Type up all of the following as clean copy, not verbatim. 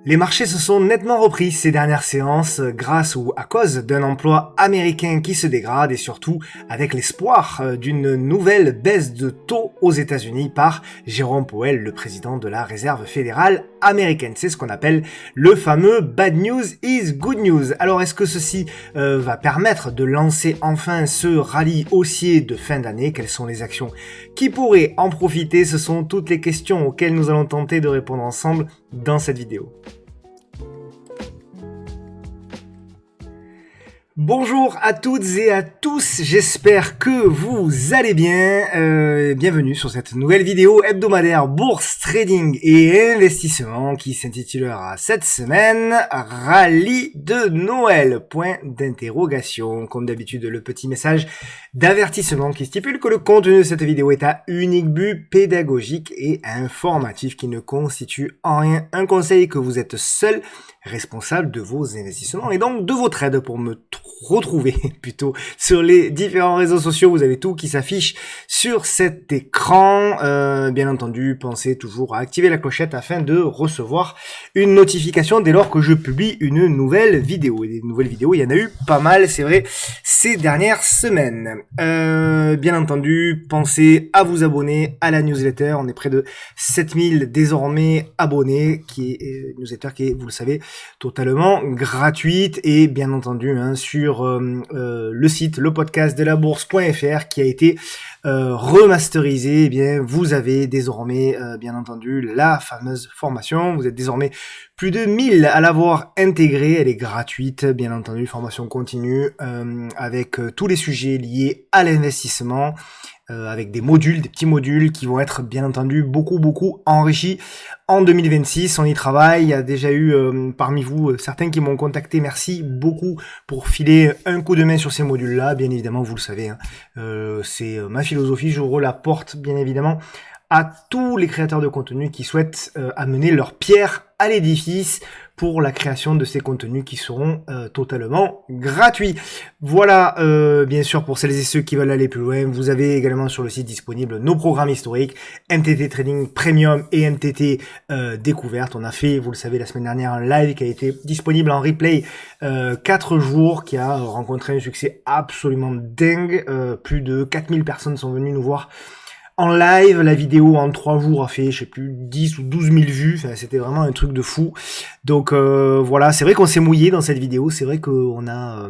Les marchés se sont nettement repris ces dernières séances grâce ou à cause d'un emploi américain qui se dégrade et surtout avec l'espoir d'une nouvelle baisse de taux aux États-Unis par Jérôme Powell, le président de la Réserve fédérale américaine. C'est ce qu'on appelle le fameux Bad News is Good News. Alors est-ce que ceci va permettre de lancer enfin ce rallye haussier de fin d'année? Quelles sont les actions qui pourraient en profiter? Ce sont toutes les questions auxquelles nous allons tenter de répondre ensemble dans cette vidéo. Bonjour à toutes et à tous, j'espère que vous allez bien. Bienvenue sur cette nouvelle vidéo hebdomadaire bourse, trading et investissement qui s'intitulera cette semaine Rallye de Noël, point d'interrogation. Comme d'habitude, le petit message d'avertissement qui stipule que le contenu de cette vidéo est à unique but pédagogique et informatif qui ne constitue en rien un conseil, que vous êtes seul responsable de vos investissements et donc de vos trades. Pour me retrouver plutôt sur les différents réseaux sociaux, vous avez tout qui s'affiche sur cet écran. Bien entendu, pensez toujours à activer la clochette afin de recevoir une notification dès lors que je publie une nouvelle vidéo. Et des nouvelles vidéos, il y en a eu pas mal, c'est vrai, ces dernières semaines. Bien entendu, pensez à vous abonner à la newsletter. On est près de 7000 désormais abonnés, qui est une newsletter qui est, vous le savez, totalement gratuite et bien entendu sur le site, le podcast de la bourse.fr qui a été remasterisé. Eh bien, vous avez désormais bien entendu la fameuse formation. Vous êtes désormais plus de 1000 à l'avoir intégrée. Elle est gratuite, bien entendu, formation continue avec tous les sujets liés à l'investissement. Avec des modules, des petits modules qui vont être bien entendu beaucoup enrichis en 2026. On y travaille. Il y a déjà eu parmi vous certains qui m'ont contacté. Merci beaucoup pour filer un coup de main sur ces modules-là. Bien évidemment, vous le savez, c'est ma philosophie. J'ouvre la porte, bien évidemment, à tous les créateurs de contenu qui souhaitent amener leur pierre à l'édifice pour la création de ces contenus qui seront totalement gratuits. Voilà, bien sûr, pour celles et ceux qui veulent aller plus loin, vous avez également sur le site disponible nos programmes historiques, MTT Trading Premium et MTT Découverte. On a fait, vous le savez, la semaine dernière un live qui a été disponible en replay 4 jours, qui a rencontré un succès absolument dingue. Plus de 4000 personnes sont venues nous voir en live. La vidéo en 3 jours a fait, je sais plus, 10 ou 12 000 vues. Enfin, c'était vraiment un truc de fou. Donc voilà, c'est vrai qu'on s'est mouillé dans cette vidéo. C'est vrai qu'on a,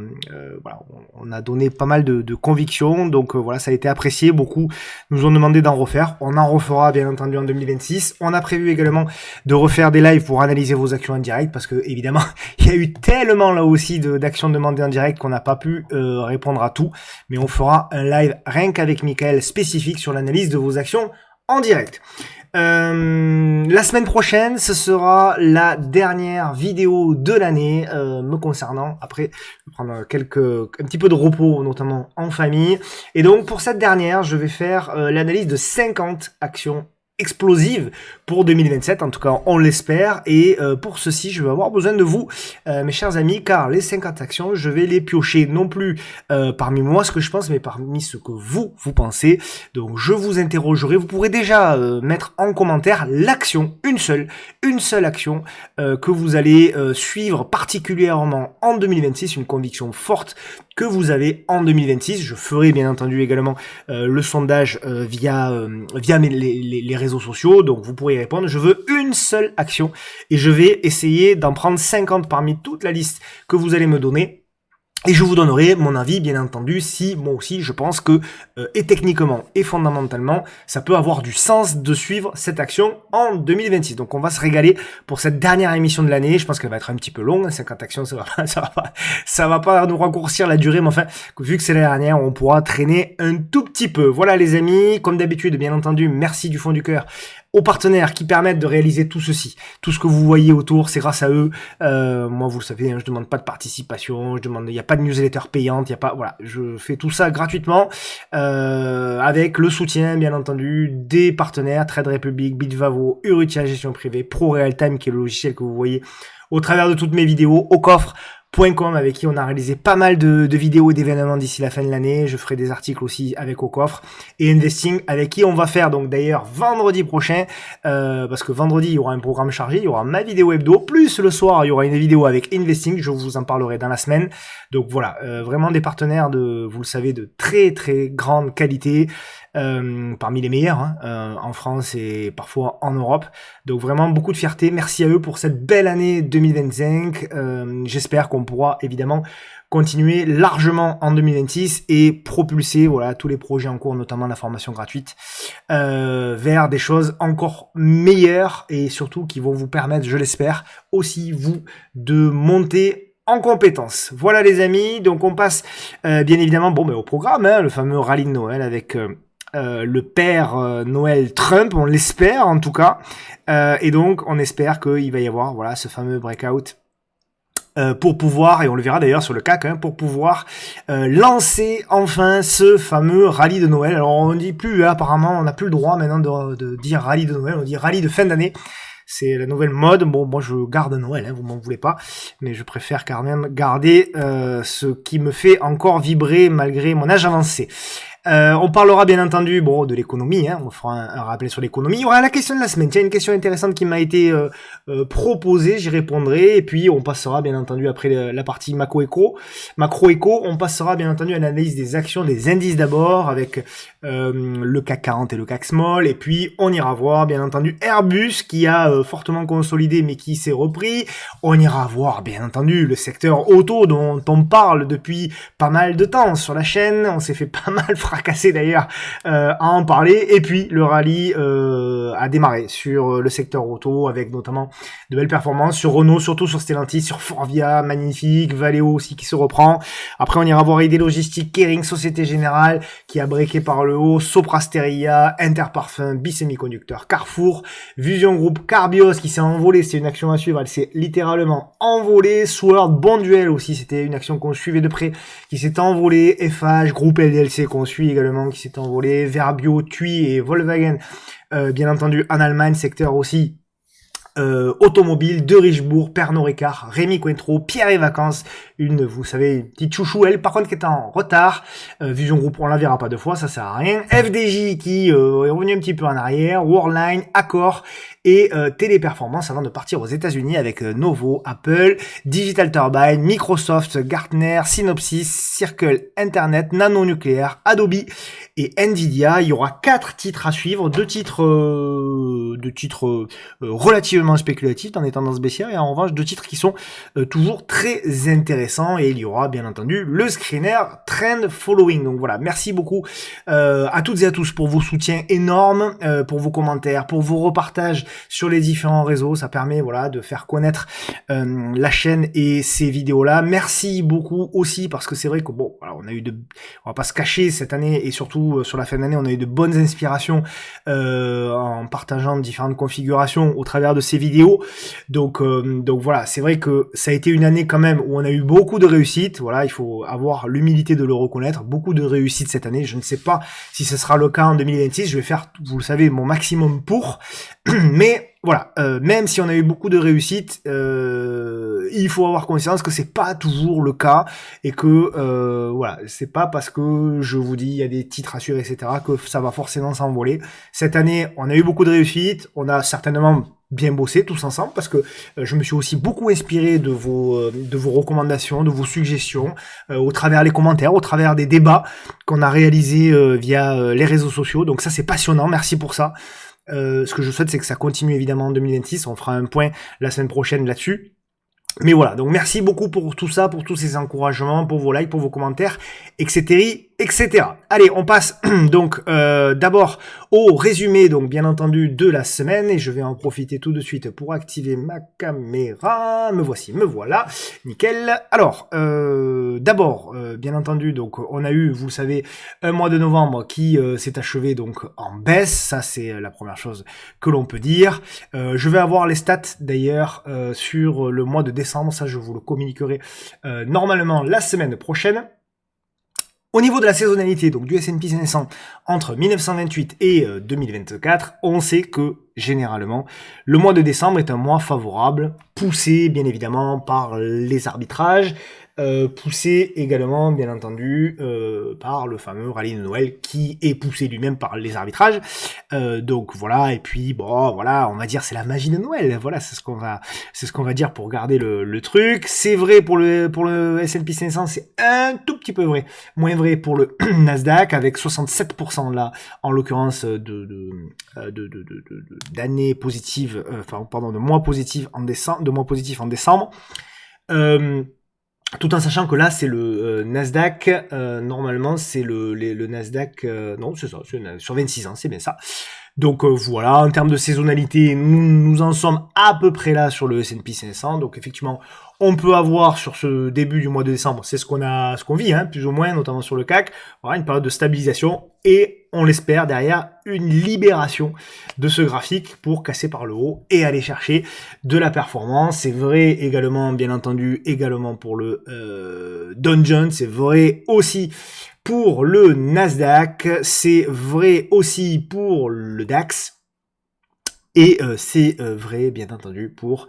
voilà, on a donné pas mal de convictions. Donc voilà, ça a été apprécié. Beaucoup nous ont demandé d'en refaire. On en refera bien entendu en 2026. On a prévu également de refaire des lives pour analyser vos actions en direct, parce que évidemment, il y a eu tellement là aussi d'actions demandées en direct qu'on n'a pas pu répondre à tout. Mais on fera un live rien qu'avec Michael spécifique sur l'analyse de vos actions en direct. La semaine prochaine, ce sera la dernière vidéo de l'année me concernant. Après, je vais prendre un petit peu de repos, notamment en famille. Et donc, pour cette dernière, je vais faire l'analyse de 50 actions explosive pour 2027, en tout cas on l'espère, et pour ceci je vais avoir besoin de vous mes chers amis, car les 50 actions je vais les piocher non plus parmi moi ce que je pense, mais parmi ce que vous pensez. Donc je vous interrogerai, vous pourrez déjà mettre en commentaire l'action, une seule action que vous allez suivre particulièrement en 2026, une conviction forte que vous avez en 2026. Je ferai bien entendu également le sondage via les réseaux sociaux, donc vous pourrez répondre. Je veux une seule action et je vais essayer d'en prendre 50 parmi toute la liste que vous allez me donner. Et je vous donnerai mon avis, bien entendu, si moi aussi je pense que, et techniquement et fondamentalement, ça peut avoir du sens de suivre cette action en 2026. Donc on va se régaler pour cette dernière émission de l'année. Je pense qu'elle va être un petit peu longue, 50 actions, ça va pas nous raccourcir la durée, mais enfin, vu que c'est la dernière, on pourra traîner un tout petit peu. Voilà les amis, comme d'habitude, bien entendu, merci du fond du cœur aux partenaires qui permettent de réaliser tout ceci. Tout ce que vous voyez autour, c'est grâce à eux. Moi, vous le savez, je demande pas de participation, il n'y a pas de newsletter payante, il y a pas, voilà, je fais tout ça gratuitement, avec le soutien, bien entendu, des partenaires, Trade Republic, Bitvavo, Urutia Gestion Privée, Pro Real Time, qui est le logiciel que vous voyez au travers de toutes mes vidéos, au coffre, avec qui on a réalisé pas mal de vidéos et d'événements d'ici la fin de l'année. Je ferai des articles aussi avec Au Coffre. Et Investing avec qui on va faire donc d'ailleurs vendredi prochain, parce que vendredi il y aura un programme chargé, il y aura ma vidéo hebdo, plus le soir il y aura une vidéo avec Investing, je vous en parlerai dans la semaine. Donc voilà, vraiment des partenaires vous le savez, de très très grande qualité. Parmi les meilleurs en France et parfois en Europe. Donc vraiment beaucoup de fierté. Merci à eux pour cette belle année 2025. J'espère qu'on pourra évidemment continuer largement en 2026 et propulser voilà tous les projets en cours, notamment la formation gratuite, vers des choses encore meilleures et surtout qui vont vous permettre, je l'espère, aussi vous de monter en compétences. Voilà les amis, donc on passe bien évidemment au programme, le fameux rallye de Noël avec le père Noël Trump, on l'espère en tout cas, et donc on espère qu'il va y avoir voilà ce fameux breakout pour pouvoir, et on le verra d'ailleurs sur le CAC, pour pouvoir lancer enfin ce fameux rallye de Noël. Alors on dit plus, apparemment on n'a plus le droit maintenant de dire rallye de Noël, on dit rallye de fin d'année. C'est la nouvelle mode. Bon, moi je garde Noël, vous m'en voulez pas, mais je préfère quand même garder ce qui me fait encore vibrer malgré mon âge avancé. On parlera bien entendu de l'économie, on fera un rappel sur l'économie. Il y aura la question de la semaine. Tiens, une question intéressante qui m'a été proposée, j'y répondrai. Et puis on passera bien entendu après la partie macro-éco. On passera bien entendu à l'analyse des actions, des indices d'abord, avec le CAC 40 et le CAC Small. Et puis on ira voir bien entendu Airbus qui a fortement consolidé mais qui s'est repris. On ira voir bien entendu le secteur auto dont on parle depuis pas mal de temps sur la chaîne. On s'est fait pas mal fracasser d'ailleurs à en parler. Et puis le rallye a démarré sur le secteur auto avec notamment de belles performances sur Renault, surtout sur Stellantis, sur Forvia, magnifique, Valeo aussi qui se reprend. Après on ira voir ID Logistique, Kering, Société Générale qui a breaké par le haut, Soprasteria, Interparfum, Bisemiconducteur, Carrefour, Vision Group, Carbios qui s'est envolé, c'est une action à suivre, elle s'est littéralement envolée. Sword, Bonduel aussi, c'était une action qu'on suivait de près qui s'est envolée. FH, Groupe LDLC qu'on suit également qui s'est envolé. Verbio, TUI et Volkswagen, bien entendu en Allemagne, secteur aussi automobile, de Richebourg, Pernod Ricard, Rémi Cointreau, Pierre et Vacances, vous savez, une petite chouchou, elle, par contre, qui est en retard. Vision Group, on la verra pas deux fois, ça sert à rien. FDJ, qui est revenu un petit peu en arrière. Worldline, Accor et Téléperformance avant de partir aux États-Unis avec Novo, Apple, Digital Turbine, Microsoft, Gartner, Synopsys, Circle Internet, Nano Nucléaire, Adobe et Nvidia. Il y aura 4 titres à suivre, 2 titres relativement spéculatifs dans les tendances baissières et en revanche 2 titres qui sont toujours très intéressants, et il y aura bien entendu le screener Trend Following. Donc voilà, merci beaucoup à toutes et à tous pour vos soutiens énormes, pour vos commentaires, pour vos repartages sur les différents réseaux. Ça permet voilà de faire connaître la chaîne et ces vidéos là. Merci beaucoup aussi parce que c'est vrai que on va pas se cacher cette année, et surtout sur la fin d'année on a eu de bonnes inspirations en partageant différentes configurations au travers de ces vidéos. Donc voilà, c'est vrai que ça a été une année quand même où on a eu beaucoup de réussites. Voilà, il faut avoir l'humilité de le reconnaître. Beaucoup de réussites cette année. Je ne sais pas si ce sera le cas en 2026. Je vais faire, vous le savez, mon maximum pour. Mais voilà, même si on a eu beaucoup de réussites, il faut avoir conscience que c'est pas toujours le cas, et que voilà, c'est pas parce que je vous dis il y a des titres à suivre, etc., que ça va forcément s'envoler. Cette année, on a eu beaucoup de réussites, on a certainement bien bossé tous ensemble, parce que je me suis aussi beaucoup inspiré de vos recommandations, de vos suggestions, au travers les commentaires, au travers des débats qu'on a réalisés via les réseaux sociaux. Donc ça, c'est passionnant, merci pour ça. Ce que je souhaite, c'est que ça continue évidemment en 2026. On fera un point la semaine prochaine là-dessus. Mais voilà, donc merci beaucoup pour tout ça, pour tous ces encouragements, pour vos likes, pour vos commentaires, etc., etc. Allez, on passe donc d'abord au résumé, donc bien entendu, de la semaine, et je vais en profiter tout de suite pour activer ma caméra. Me voici, me voilà, nickel. Alors, d'abord, bien entendu, donc on a eu, vous le savez, un mois de novembre qui s'est achevé donc en baisse. Ça, c'est la première chose que l'on peut dire. Je vais avoir les stats d'ailleurs sur le mois de décembre. Ça, je vous le communiquerai normalement la semaine prochaine. Au niveau de la saisonnalité, donc du S&P 500 entre 1928 et 2024, on sait que généralement, le mois de décembre est un mois favorable, poussé bien évidemment par les arbitrages, poussé également bien entendu par le fameux rallye de Noël qui est poussé lui-même par les arbitrages. Donc voilà, et puis bon voilà, on va dire c'est la magie de Noël. Voilà, c'est ce qu'on va dire pour garder le truc. C'est vrai pour le S&P 500, c'est un tout petit peu vrai, moins vrai pour le Nasdaq avec 67% là en l'occurrence d'années positives, de mois positifs en décembre. Tout en sachant que là, c'est le Nasdaq, normalement, c'est le Nasdaq, non, c'est ça, sur 26 ans, c'est bien ça. Donc voilà, en termes de saisonnalité, nous en sommes à peu près là sur le S&P 500. Donc effectivement, on peut avoir sur ce début du mois de décembre, c'est ce qu'on vit, hein, plus ou moins, notamment sur le CAC, voilà, une période de stabilisation et on l'espère derrière une libération de ce graphique pour casser par le haut et aller chercher de la performance. C'est vrai également, bien entendu, également pour le Dow Jones, c'est vrai aussi pour le Nasdaq, c'est vrai aussi pour le DAX. Et c'est vrai, bien entendu, pour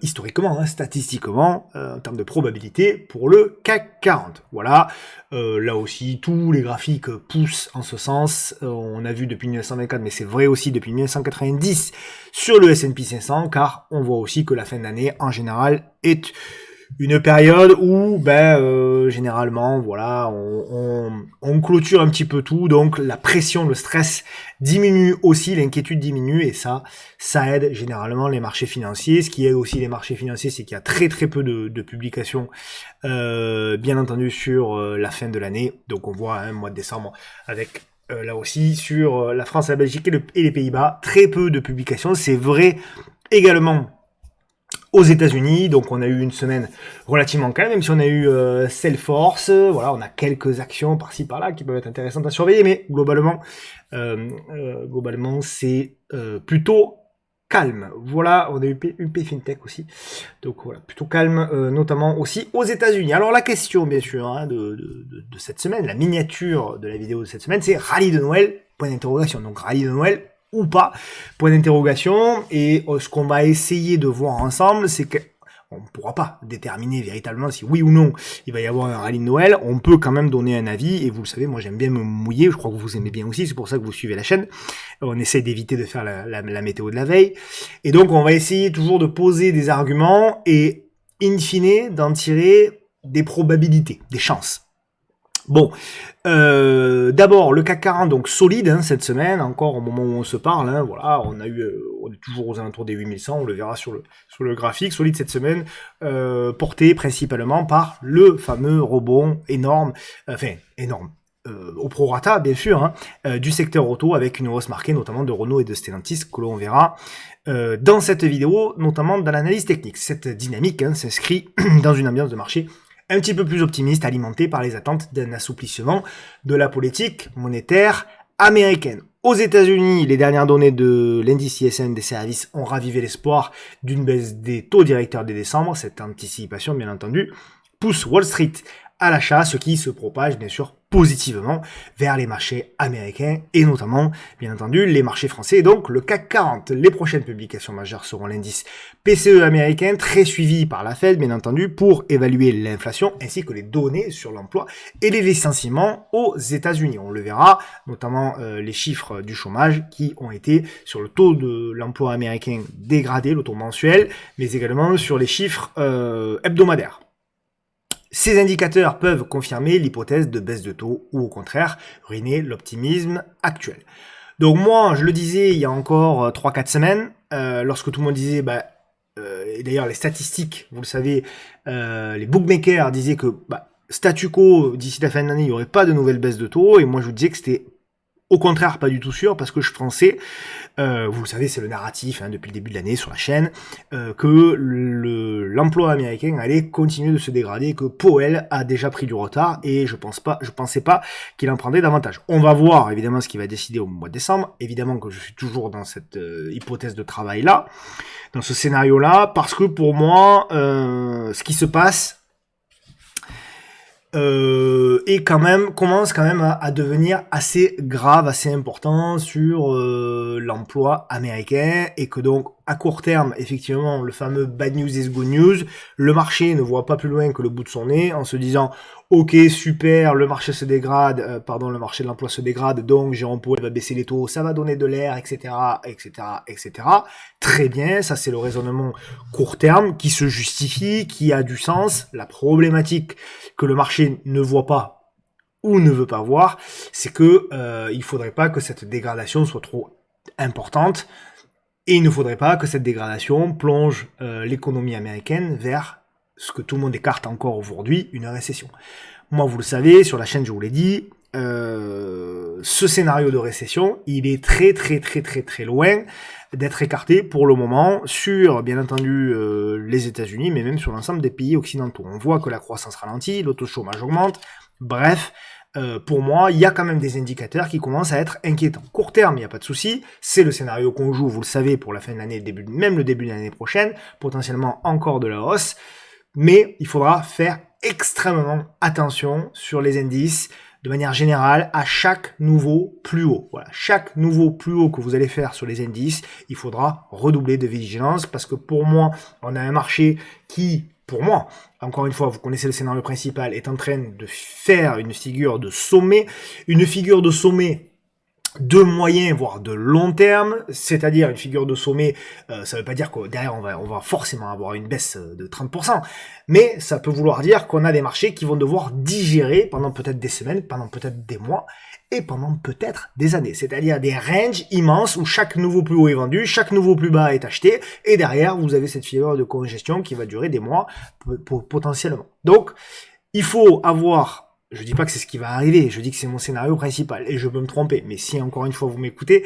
historiquement, hein, statistiquement, en termes de probabilité, pour le CAC 40. Voilà, là aussi, tous les graphiques poussent en ce sens. On a vu depuis 1924, mais c'est vrai aussi depuis 1990 sur le S&P 500, car on voit aussi que la fin d'année, en général, est une période où, généralement, voilà, on clôture un petit peu tout, donc la pression, le stress diminue aussi, l'inquiétude diminue, et ça aide généralement les marchés financiers. Ce qui aide aussi les marchés financiers, c'est qu'il y a très très peu de publications, bien entendu, sur la fin de l'année. Donc on voit un mois de décembre avec là aussi sur la France, la Belgique et les Pays-Bas, très peu de publications. C'est vrai également aux États-Unis, donc on a eu une semaine relativement calme, même si on a eu Salesforce, voilà, on a quelques actions par-ci par-là qui peuvent être intéressantes à surveiller, mais globalement, c'est plutôt calme. Voilà, on a eu UP Fintech aussi, donc voilà, plutôt calme, notamment aussi aux États-Unis. Alors la question, bien sûr, hein, de cette semaine, la miniature de la vidéo de cette semaine, c'est rallye de Noël, point d'interrogation. Donc rallye de Noël ou pas, point d'interrogation. Et ce qu'on va essayer de voir ensemble, c'est que on ne pourra pas déterminer véritablement si oui ou non il va y avoir un rallye de Noël. On peut quand même donner un avis, et vous le savez, moi j'aime bien me mouiller, je crois que vous aimez bien aussi, c'est pour ça que vous suivez la chaîne. On essaie d'éviter de faire la météo de la veille. Et donc on va essayer toujours de poser des arguments et in fine d'en tirer des probabilités, des chances. Bon, d'abord le CAC 40, donc solide hein, cette semaine, encore au moment où on se parle, hein, voilà, on est toujours aux alentours des 8100, on le verra sur le graphique, solide cette semaine, porté principalement par le fameux rebond énorme, au prorata bien sûr, hein, du secteur auto, avec une hausse marquée notamment de Renault et de Stellantis que l'on verra dans cette vidéo, notamment dans l'analyse technique. Cette dynamique hein, s'inscrit dans une ambiance de marché un petit peu plus optimiste, alimenté par les attentes d'un assouplissement de la politique monétaire américaine. Aux États-Unis, les dernières données de l'indice ISM des services ont ravivé l'espoir d'une baisse des taux directeurs dès décembre. Cette anticipation, bien entendu, pousse Wall Street à l'achat, ce qui se propage bien sûr positivement vers les marchés américains et notamment, bien entendu, les marchés français et donc le CAC 40. Les prochaines publications majeures seront l'indice PCE américain, très suivi par la Fed, bien entendu, pour évaluer l'inflation ainsi que les données sur l'emploi et les licenciements aux États-Unis. On le verra, notamment les chiffres du chômage qui ont été sur le taux de l'emploi américain dégradé, le taux mensuel, mais également sur les chiffres hebdomadaires. Ces indicateurs peuvent confirmer l'hypothèse de baisse de taux ou au contraire ruiner l'optimisme actuel. Donc moi, je le disais il y a encore 3-4 semaines, lorsque tout le monde disait, et d'ailleurs les statistiques, vous le savez, les bookmakers disaient que statu quo, d'ici la fin de l'année, il n'y aurait pas de nouvelle baisse de taux, et moi je vous disais que c'était au contraire pas du tout sûr, parce que je pensais, vous le savez, c'est le narratif hein, depuis le début de l'année sur la chaîne, que l'emploi américain allait continuer de se dégrader, que Powell a déjà pris du retard, et je pensais pas qu'il en prendrait davantage. On va voir évidemment ce qu'il va décider au mois de décembre. Évidemment que je suis toujours dans cette hypothèse de travail là, dans ce scénario là, parce que pour moi, ce qui se passe, et commence quand même à devenir assez grave, assez important sur l'emploi américain, et que donc à court terme, effectivement, le fameux bad news is good news, le marché ne voit pas plus loin que le bout de son nez en se disant ok, super, le marché se dégrade, le marché de l'emploi se dégrade, donc Jérôme Powell va baisser les taux, ça va donner de l'air, etc., etc., etc. Très bien, ça c'est le raisonnement court terme qui se justifie, qui a du sens. La problématique que le marché ne voit pas ou ne veut pas voir, c'est que il faudrait pas que cette dégradation soit trop importante, et il ne faudrait pas que cette dégradation plonge l'économie américaine vers ce que tout le monde écarte encore aujourd'hui, une récession. Moi, vous le savez, sur la chaîne, je vous l'ai dit, ce scénario de récession, il est très très très très très loin d'être écarté pour le moment sur, bien entendu, les États-Unis, mais même sur l'ensemble des pays occidentaux. On voit que la croissance ralentit, le taux de chômage augmente, bref. Pour moi, il y a quand même des indicateurs qui commencent à être inquiétants. Court terme, il n'y a pas de souci. C'est le scénario qu'on joue, vous le savez, pour la fin de l'année, même le début de l'année prochaine. Potentiellement encore de la hausse. Mais il faudra faire extrêmement attention sur les indices. De manière générale, à chaque nouveau plus haut. Voilà, chaque nouveau plus haut que vous allez faire sur les indices, il faudra redoubler de vigilance, parce que pour moi, on a un marché qui, pour moi, encore une fois, vous connaissez le scénario principal, est en train de faire une figure de sommet, de moyen, voire de long terme, c'est-à-dire une figure de sommet, ça veut pas dire que derrière on va forcément avoir une baisse de 30%, mais ça peut vouloir dire qu'on a des marchés qui vont devoir digérer pendant peut-être des semaines, pendant peut-être des mois, et pendant peut-être des années. C'est-à-dire des ranges immenses où chaque nouveau plus haut est vendu, chaque nouveau plus bas est acheté, et derrière vous avez cette figure de congestion qui va durer des mois potentiellement. Donc, il faut avoir... Je dis pas que c'est ce qui va arriver, je dis que c'est mon scénario principal, et je peux me tromper, mais si encore une fois vous m'écoutez,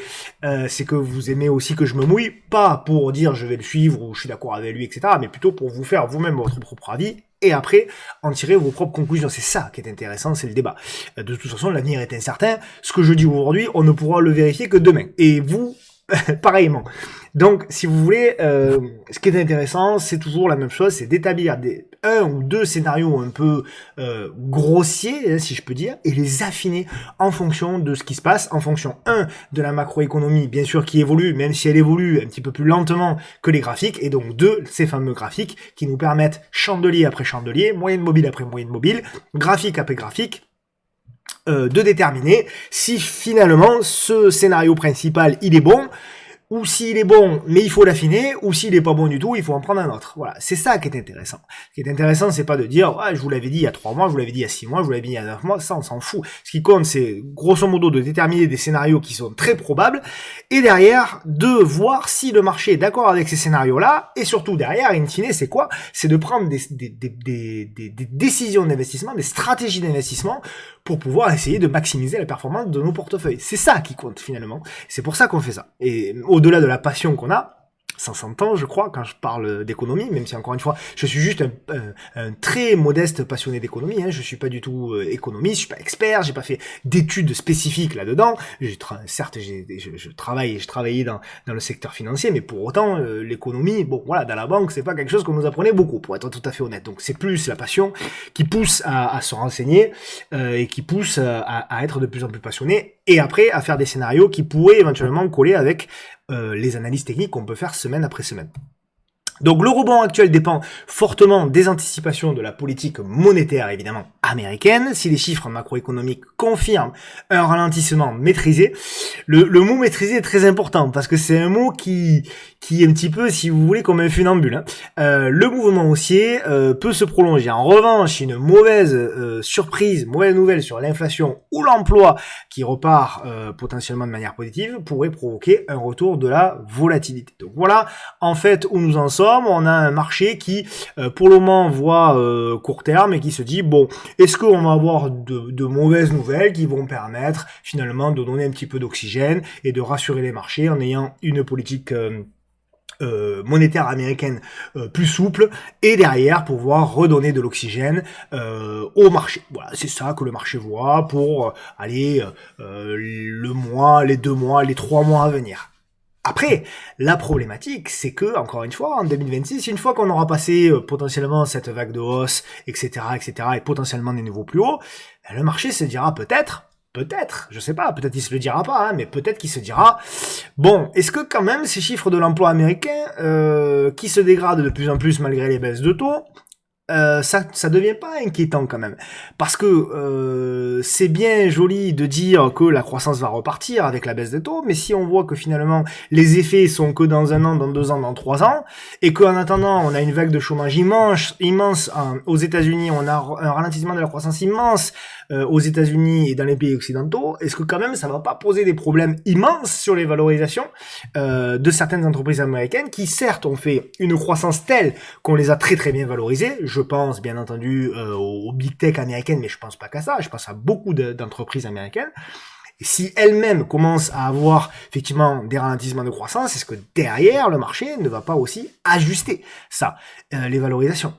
c'est que vous aimez aussi que je me mouille, pas pour dire je vais le suivre ou je suis d'accord avec lui, etc., mais plutôt pour vous faire vous-même votre propre avis, et après en tirer vos propres conclusions. C'est ça qui est intéressant, c'est le débat. De toute façon, l'avenir est incertain, ce que je dis aujourd'hui, on ne pourra le vérifier que demain, et vous, pareillement. Donc, si vous voulez, ce qui est intéressant, c'est toujours la même chose, c'est d'établir un ou deux scénarios un peu grossiers, si je peux dire, et les affiner en fonction de ce qui se passe, en fonction, de la macroéconomie, bien sûr, qui évolue, même si elle évolue un petit peu plus lentement que les graphiques, et donc ces fameux graphiques qui nous permettent, chandelier après chandelier, moyenne mobile après moyenne mobile, graphique après graphique, de déterminer si finalement ce scénario principal il est bon, ou s'il est bon mais il faut l'affiner, ou s'il est pas bon du tout il faut en prendre un autre. Voilà, c'est ça qui est intéressant. Ce qui est intéressant, c'est pas de dire je vous l'avais dit il y a 3 mois, je vous l'avais dit il y a 6 mois, je vous l'avais dit il y a 9 mois, ça on s'en fout. Ce qui compte, c'est grosso modo de déterminer des scénarios qui sont très probables, et derrière de voir si le marché est d'accord avec ces scénarios là, et surtout derrière, in fine, c'est quoi? C'est de prendre des décisions d'investissement, des stratégies d'investissement pour pouvoir essayer de maximiser la performance de nos portefeuilles. C'est ça qui compte finalement. C'est pour ça qu'on fait ça. Et au-delà de la passion qu'on a, ça s'entend, je crois, quand je parle d'économie, même si encore une fois, je suis juste un très modeste passionné d'économie. Je suis pas du tout économiste, je suis pas expert, j'ai pas fait d'études spécifiques là-dedans. Certes, je travaillais dans le secteur financier, mais pour autant, l'économie, bon, voilà, dans la banque, c'est pas quelque chose qu'on nous apprenait beaucoup, pour être tout à fait honnête. Donc, c'est plus la passion qui pousse à se renseigner et qui pousse à être de plus en plus passionné, et après à faire des scénarios qui pourraient éventuellement coller avec les analyses techniques qu'on peut faire semaine après semaine. Donc le rebond actuel dépend fortement des anticipations de la politique monétaire, évidemment, américaine. Si les chiffres macroéconomiques confirment un ralentissement maîtrisé, le mot maîtrisé est très important, parce que c'est un mot qui est un petit peu, si vous voulez, comme un funambule. Le mouvement haussier peut se prolonger. En revanche, une mauvaise surprise, mauvaise nouvelle sur l'inflation ou l'emploi qui repart potentiellement de manière positive pourrait provoquer un retour de la volatilité. Donc voilà, en fait, où nous en sommes. On a un marché qui, pour le moment, voit court terme et qui se dit, bon, est-ce qu'on va avoir de mauvaises nouvelles qui vont permettre finalement de donner un petit peu d'oxygène et de rassurer les marchés en ayant une politique monétaire américaine plus souple, et derrière pouvoir redonner de l'oxygène au marché. Voilà, c'est ça que le marché voit pour aller le mois, les 2 mois, les 3 mois à venir. Après, la problématique, c'est que, encore une fois, en 2026, une fois qu'on aura passé potentiellement cette vague de hausse, etc., et potentiellement des nouveaux plus hauts, ben, le marché se dira peut-être, je sais pas, peut-être il se le dira pas, hein, mais peut-être qu'il se dira, bon, est-ce que quand même ces chiffres de l'emploi américain, qui se dégradent de plus en plus malgré les baisses de taux, ça devient pas inquiétant quand même. Parce que c'est bien joli de dire que la croissance va repartir avec la baisse des taux, mais si on voit que finalement les effets sont que dans 1 an, dans 2 ans, dans 3 ans, et qu'en attendant on a une vague de chômage immense aux États-Unis, on a un ralentissement de la croissance immense aux États-Unis et dans les pays occidentaux, est-ce que quand même ça va pas poser des problèmes immenses sur les valorisations de certaines entreprises américaines qui certes ont fait une croissance telle qu'on les a très très bien valorisées. Je pense bien entendu aux big tech américaines, mais je pense pas qu'à ça, je pense à beaucoup d'entreprises américaines. Et si elles-mêmes commencent à avoir effectivement des ralentissements de croissance, est-ce que derrière le marché ne va pas aussi ajuster ça, les valorisations?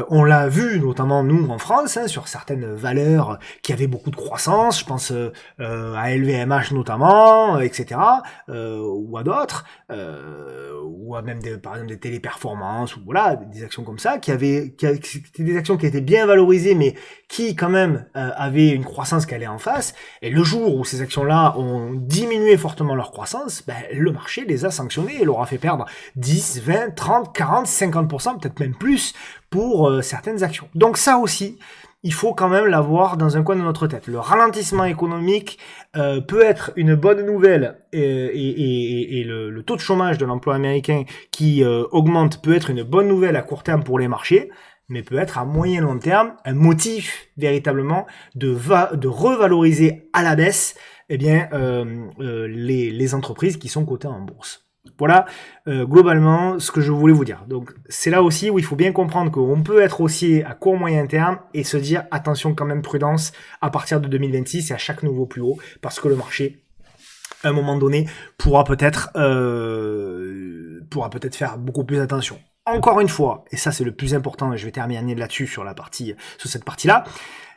On l'a vu notamment nous en France hein, sur certaines valeurs qui avaient beaucoup de croissance, je pense à LVMH notamment, etc. Ou à d'autres, ou à même par exemple des téléperformances ou voilà des actions comme ça qui c'était des actions qui étaient bien valorisées mais qui quand même avaient une croissance qui allait en face. Et le jour où ces actions-là ont diminué fortement leur croissance, ben, le marché les a sanctionnées et leur a fait perdre 10, 20, 30, 40, 50%, peut-être même plus pour certaines actions. Donc ça aussi, il faut quand même l'avoir dans un coin de notre tête. Le ralentissement économique peut être une bonne nouvelle et le taux de chômage de l'emploi américain qui augmente peut être une bonne nouvelle à court terme pour les marchés, mais peut être à moyen long terme un motif véritablement de revaloriser à la baisse eh bien, les entreprises qui sont cotées en bourse. Voilà globalement ce que je voulais vous dire. Donc c'est là aussi où il faut bien comprendre qu'on peut être haussier à court moyen terme et se dire attention quand même prudence à partir de 2026 et à chaque nouveau plus haut parce que le marché à un moment donné pourra peut-être faire beaucoup plus attention. Encore une fois, et ça c'est le plus important, et je vais terminer là-dessus sur cette partie-là,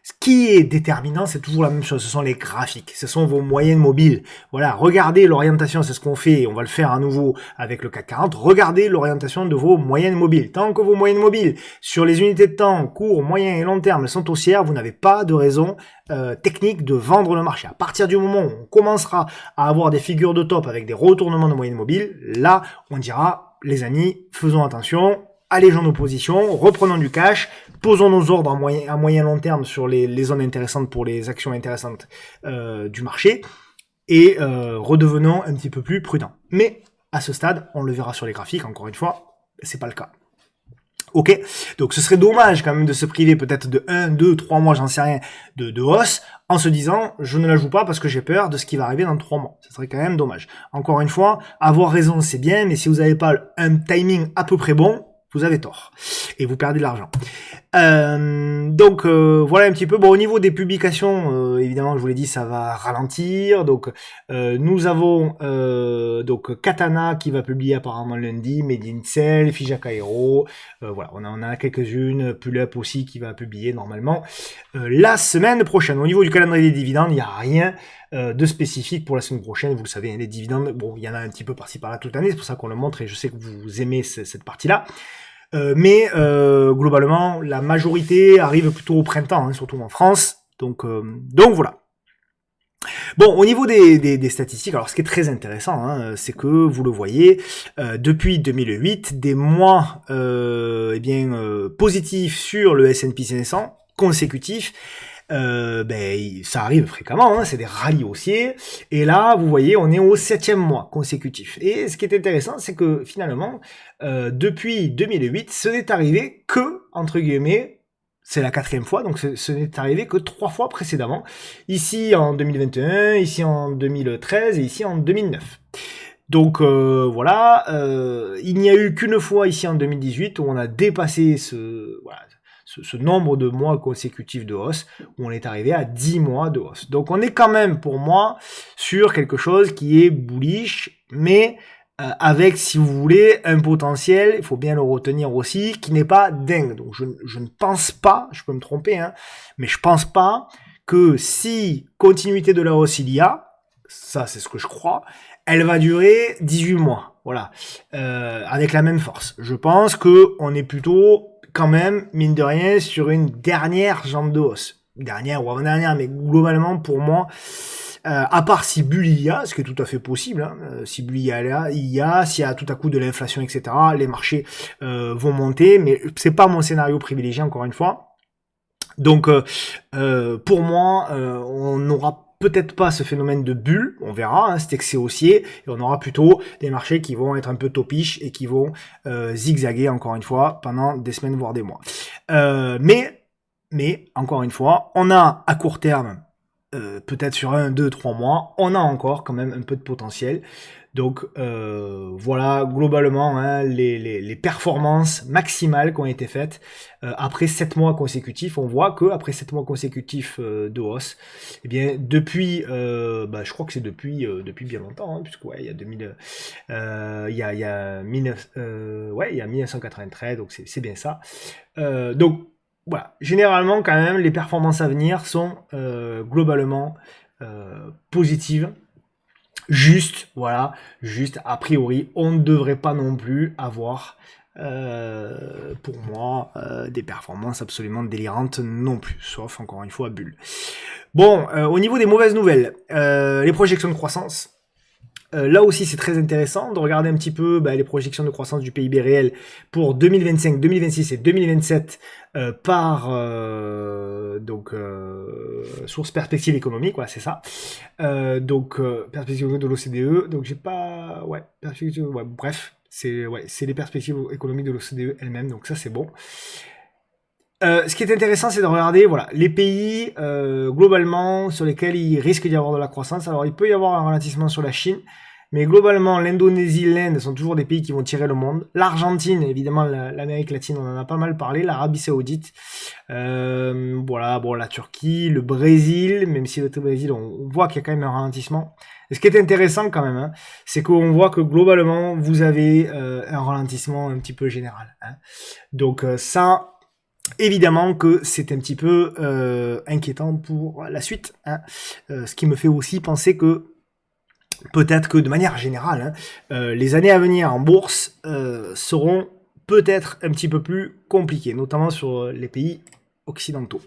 ce qui est déterminant, c'est toujours la même chose, ce sont les graphiques, ce sont vos moyennes mobiles. Voilà, regardez l'orientation, c'est ce qu'on fait, et on va le faire à nouveau avec le CAC 40, regardez l'orientation de vos moyennes mobiles. Tant que vos moyennes mobiles, sur les unités de temps, court, moyen et long terme, sont haussières, vous n'avez pas de raison technique de vendre le marché. À partir du moment où on commencera à avoir des figures de top avec des retournements de moyennes mobiles, là, on dira, les amis, faisons attention, allégeons nos positions, reprenons du cash, posons nos ordres à moyen long terme sur les zones intéressantes pour les actions intéressantes du marché et redevenons un petit peu plus prudents. Mais à ce stade, on le verra sur les graphiques, encore une fois, c'est pas le cas. Ok, donc ce serait dommage quand même de se priver peut-être de 1, 2, 3 mois, j'en sais rien, de hausse, en se disant je ne la joue pas parce que j'ai peur de ce qui va arriver dans 3 mois. Ce serait quand même dommage. Encore une fois, avoir raison c'est bien, mais si vous n'avez pas un timing à peu près bon, vous avez tort et vous perdez de l'argent. Donc voilà un petit peu. Bon, au niveau des publications, évidemment, je vous l'ai dit, ça va ralentir. Donc nous avons donc Katana qui va publier apparemment lundi, Made in Cell, Fijaka Hero. Voilà, on en a quelques-unes. Pull Up aussi qui va publier normalement la semaine prochaine. Au niveau du calendrier des dividendes, il n'y a rien de spécifique pour la semaine prochaine. Vous le savez, les dividendes, bon, il y en a un petit peu par-ci par-là toute l'année. C'est pour ça qu'on le montre et je sais que vous aimez cette partie-là. Mais globalement, la majorité arrive plutôt au printemps, hein, surtout en France. Donc voilà. Bon, au niveau des statistiques, alors ce qui est très intéressant, hein, c'est que vous le voyez, depuis 2008, des mois positifs sur le S&P 500 consécutifs. Ça arrive fréquemment, hein, c'est des rallyes haussiers, et là, vous voyez, on est au 7e mois consécutif. Et ce qui est intéressant, c'est que finalement, depuis 2008, ce n'est arrivé que, entre guillemets, c'est la 4e fois, donc ce n'est arrivé que 3 fois précédemment, ici en 2021, ici en 2013 et ici en 2009. Donc voilà, il n'y a eu qu'une fois ici en 2018 où on a dépassé ce nombre de mois consécutifs de hausse, où on est arrivé à 10 mois de hausse. Donc on est quand même, pour moi, sur quelque chose qui est bullish, mais avec, si vous voulez, un potentiel, il faut bien le retenir aussi, qui n'est pas dingue. Donc je ne pense pas, je peux me tromper, hein, mais je pense pas que si continuité de la hausse il y a, ça c'est ce que je crois, elle va durer 18 mois, voilà, avec la même force. Je pense que on est plutôt, quand même, mine de rien, sur une dernière jambe de hausse. Dernière ou avant-dernière, mais globalement, pour moi, à part si bulle il y a, ce qui est tout à fait possible, hein, si bulle il y a, s'il y a tout à coup de l'inflation, etc., les marchés vont monter, mais c'est pas mon scénario privilégié, encore une fois. Donc, pour moi, on n'aura peut-être pas ce phénomène de bulle, on verra, hein, cet excès haussier, et on aura plutôt des marchés qui vont être un peu topiches et qui vont zigzaguer, encore une fois, pendant des semaines, voire des mois. Mais, encore une fois, on a à court terme, peut-être sur 1, 2, 3 mois, on a encore quand même un peu de potentiel. Donc voilà, globalement, hein, les performances maximales qui ont été faites après 7 mois consécutifs. On voit que après 7 mois consécutifs de hausse, eh bien depuis, je crois que c'est depuis bien longtemps, hein, puisque ouais, il y a 2000, il y a 1993, donc c'est bien ça. Donc voilà, généralement quand même, les performances à venir sont globalement positives. Juste, voilà, juste a priori, on ne devrait pas non plus avoir, pour moi, des performances absolument délirantes non plus, sauf encore une fois bulle. Bon, au niveau des mauvaises nouvelles, les projections de croissance. Là aussi, c'est très intéressant de regarder un petit peu les projections de croissance du PIB réel pour 2025, 2026 et 2027 par source perspective économique, voilà, c'est ça. Perspective de l'OCDE. Donc j'ai pas, bref, c'est les perspectives économiques de l'OCDE elle-même. Donc ça c'est bon. Ce qui est intéressant, c'est de regarder, voilà, les pays globalement sur lesquels il risque d'y avoir de la croissance. Alors, il peut y avoir un ralentissement sur la Chine, mais globalement, l'Indonésie, l'Inde sont toujours des pays qui vont tirer le monde. L'Argentine, évidemment, l'Amérique latine, on en a pas mal parlé. L'Arabie Saoudite, voilà, bon, la Turquie, le Brésil, même si le Brésil, on voit qu'il y a quand même un ralentissement. Et ce qui est intéressant quand même, hein, c'est qu'on voit que globalement, vous avez un ralentissement un petit peu général. Hein. Donc ça. Évidemment que c'est un petit peu inquiétant pour la suite, hein. Ce qui me fait aussi penser que peut-être que de manière générale, hein, les années à venir en bourse seront peut-être un petit peu plus compliquées, notamment sur les pays occidentaux.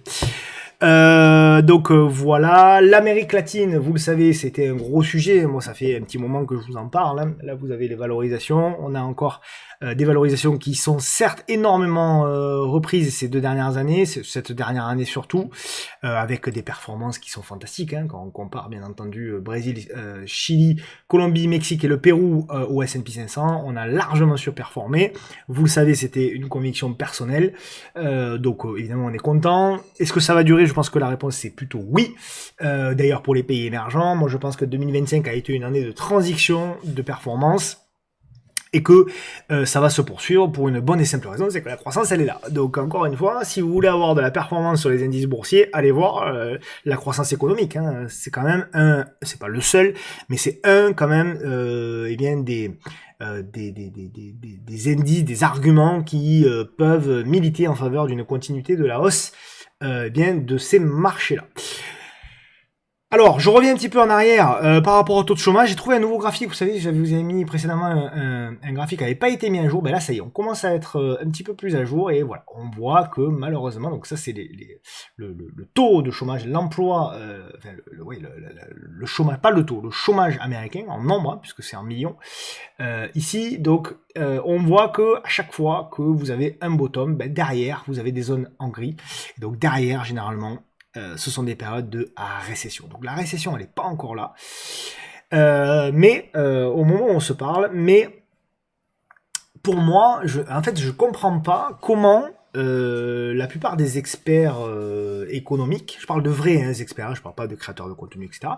Voilà, l'Amérique latine, vous le savez, c'était un gros sujet. Moi, ça fait un petit moment que je vous en parle. Hein. Là, vous avez les valorisations. On a encore des valorisations qui sont certes énormément reprises ces 2 dernières années, cette dernière année surtout, avec des performances qui sont fantastiques. Hein, quand on compare, bien entendu, Brésil, Chili, Colombie, Mexique et le Pérou au S&P 500, on a largement surperformé. Vous le savez, c'était une conviction personnelle. Évidemment, on est content. Est-ce que ça va durer? Je pense que la réponse c'est plutôt oui. D'ailleurs pour les pays émergents, moi je pense que 2025 a été une année de transition de performance et que ça va se poursuivre pour une bonne et simple raison, c'est que la croissance elle est là. Donc encore une fois, si vous voulez avoir de la performance sur les indices boursiers, allez voir la croissance économique. Hein. C'est quand même c'est pas le seul, mais c'est quand même des indices, des arguments qui peuvent militer en faveur d'une continuité de la hausse de ces marchés-là. Alors, je reviens un petit peu en arrière par rapport au taux de chômage. J'ai trouvé un nouveau graphique. Vous savez, je vous ai mis précédemment un graphique qui n'avait pas été mis à jour. Ben là, ça y est, on commence à être un petit peu plus à jour. Et voilà, on voit que malheureusement, donc ça c'est le taux de chômage, l'emploi, le chômage, pas le taux, le chômage américain en nombre, hein, puisque c'est en millions. Ici, donc, on voit que à chaque fois que vous avez un bottom, derrière, vous avez des zones en gris. Et donc derrière, généralement, ce sont des périodes de récession. Donc la récession, elle n'est pas encore là. Au moment où on se parle, mais pour moi, je comprends pas comment la plupart des experts économiques, je parle de vrais experts, je parle pas de créateurs de contenu, etc.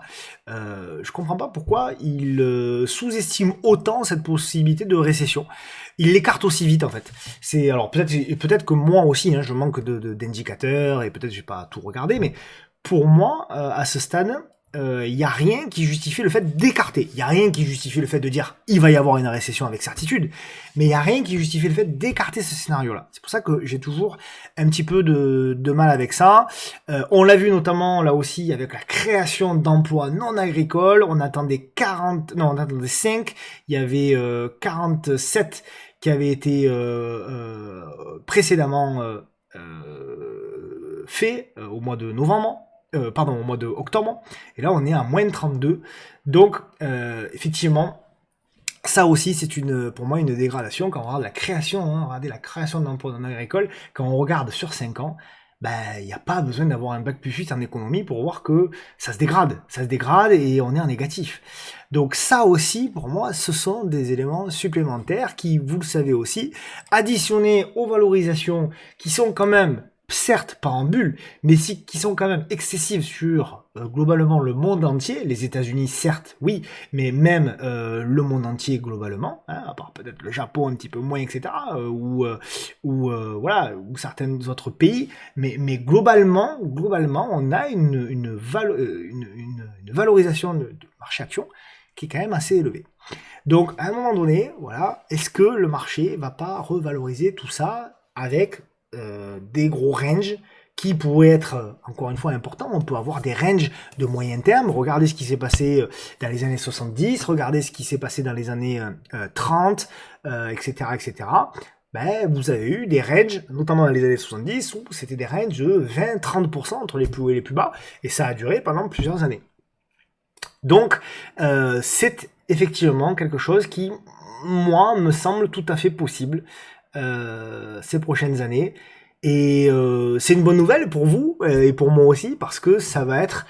Je comprends pas pourquoi ils sous-estiment autant cette possibilité de récession. Ils l'écartent aussi vite en fait. C'est alors peut-être que moi aussi, hein, je manque d'indicateurs et peut-être j'ai pas tout regardé, mais pour moi à ce stade, il n'y a rien qui justifie le fait d'écarter. Il n'y a rien qui justifie le fait de dire il va y avoir une récession avec certitude, mais il n'y a rien qui justifie le fait d'écarter ce scénario-là. C'est pour ça que j'ai toujours un petit peu de mal avec ça. On l'a vu notamment là aussi avec la création d'emplois non agricoles. On attendait 5. Il y avait 47 qui avaient été précédemment faits au mois de novembre. Au mois de octobre, et là on est à moins de 32, donc effectivement, ça aussi c'est pour moi une dégradation. Quand on regarde la création, regardez la création d'emplois non agricoles, quand on regarde sur 5 ans, il n'y a pas besoin d'avoir un bac plus 8 en économie pour voir que ça se dégrade et on est en négatif. Donc ça aussi, pour moi, ce sont des éléments supplémentaires qui, vous le savez aussi, additionnés aux valorisations qui sont quand même, certes pas en bulle, mais qui sont quand même excessives sur globalement le monde entier. Les États-Unis, certes, oui, mais même le monde entier globalement, à part peut-être le Japon un petit peu moins, etc., ou certains autres pays, mais globalement, on a une valorisation de marché action qui est quand même assez élevée. Donc, à un moment donné, voilà, est-ce que le marché va pas revaloriser tout ça avec des gros ranges qui pourraient être, encore une fois, importants? On peut avoir des ranges de moyen terme. Regardez ce qui s'est passé dans les années 70, regardez ce qui s'est passé dans les années 30, etc., etc. Vous avez eu des ranges, notamment dans les années 70, où c'était des ranges de 20-30% entre les plus hauts et les plus bas, et ça a duré pendant plusieurs années. Donc, c'est effectivement quelque chose qui, moi, me semble tout à fait possible ces prochaines années. Et c'est une bonne nouvelle pour vous et pour moi aussi, parce que ça va être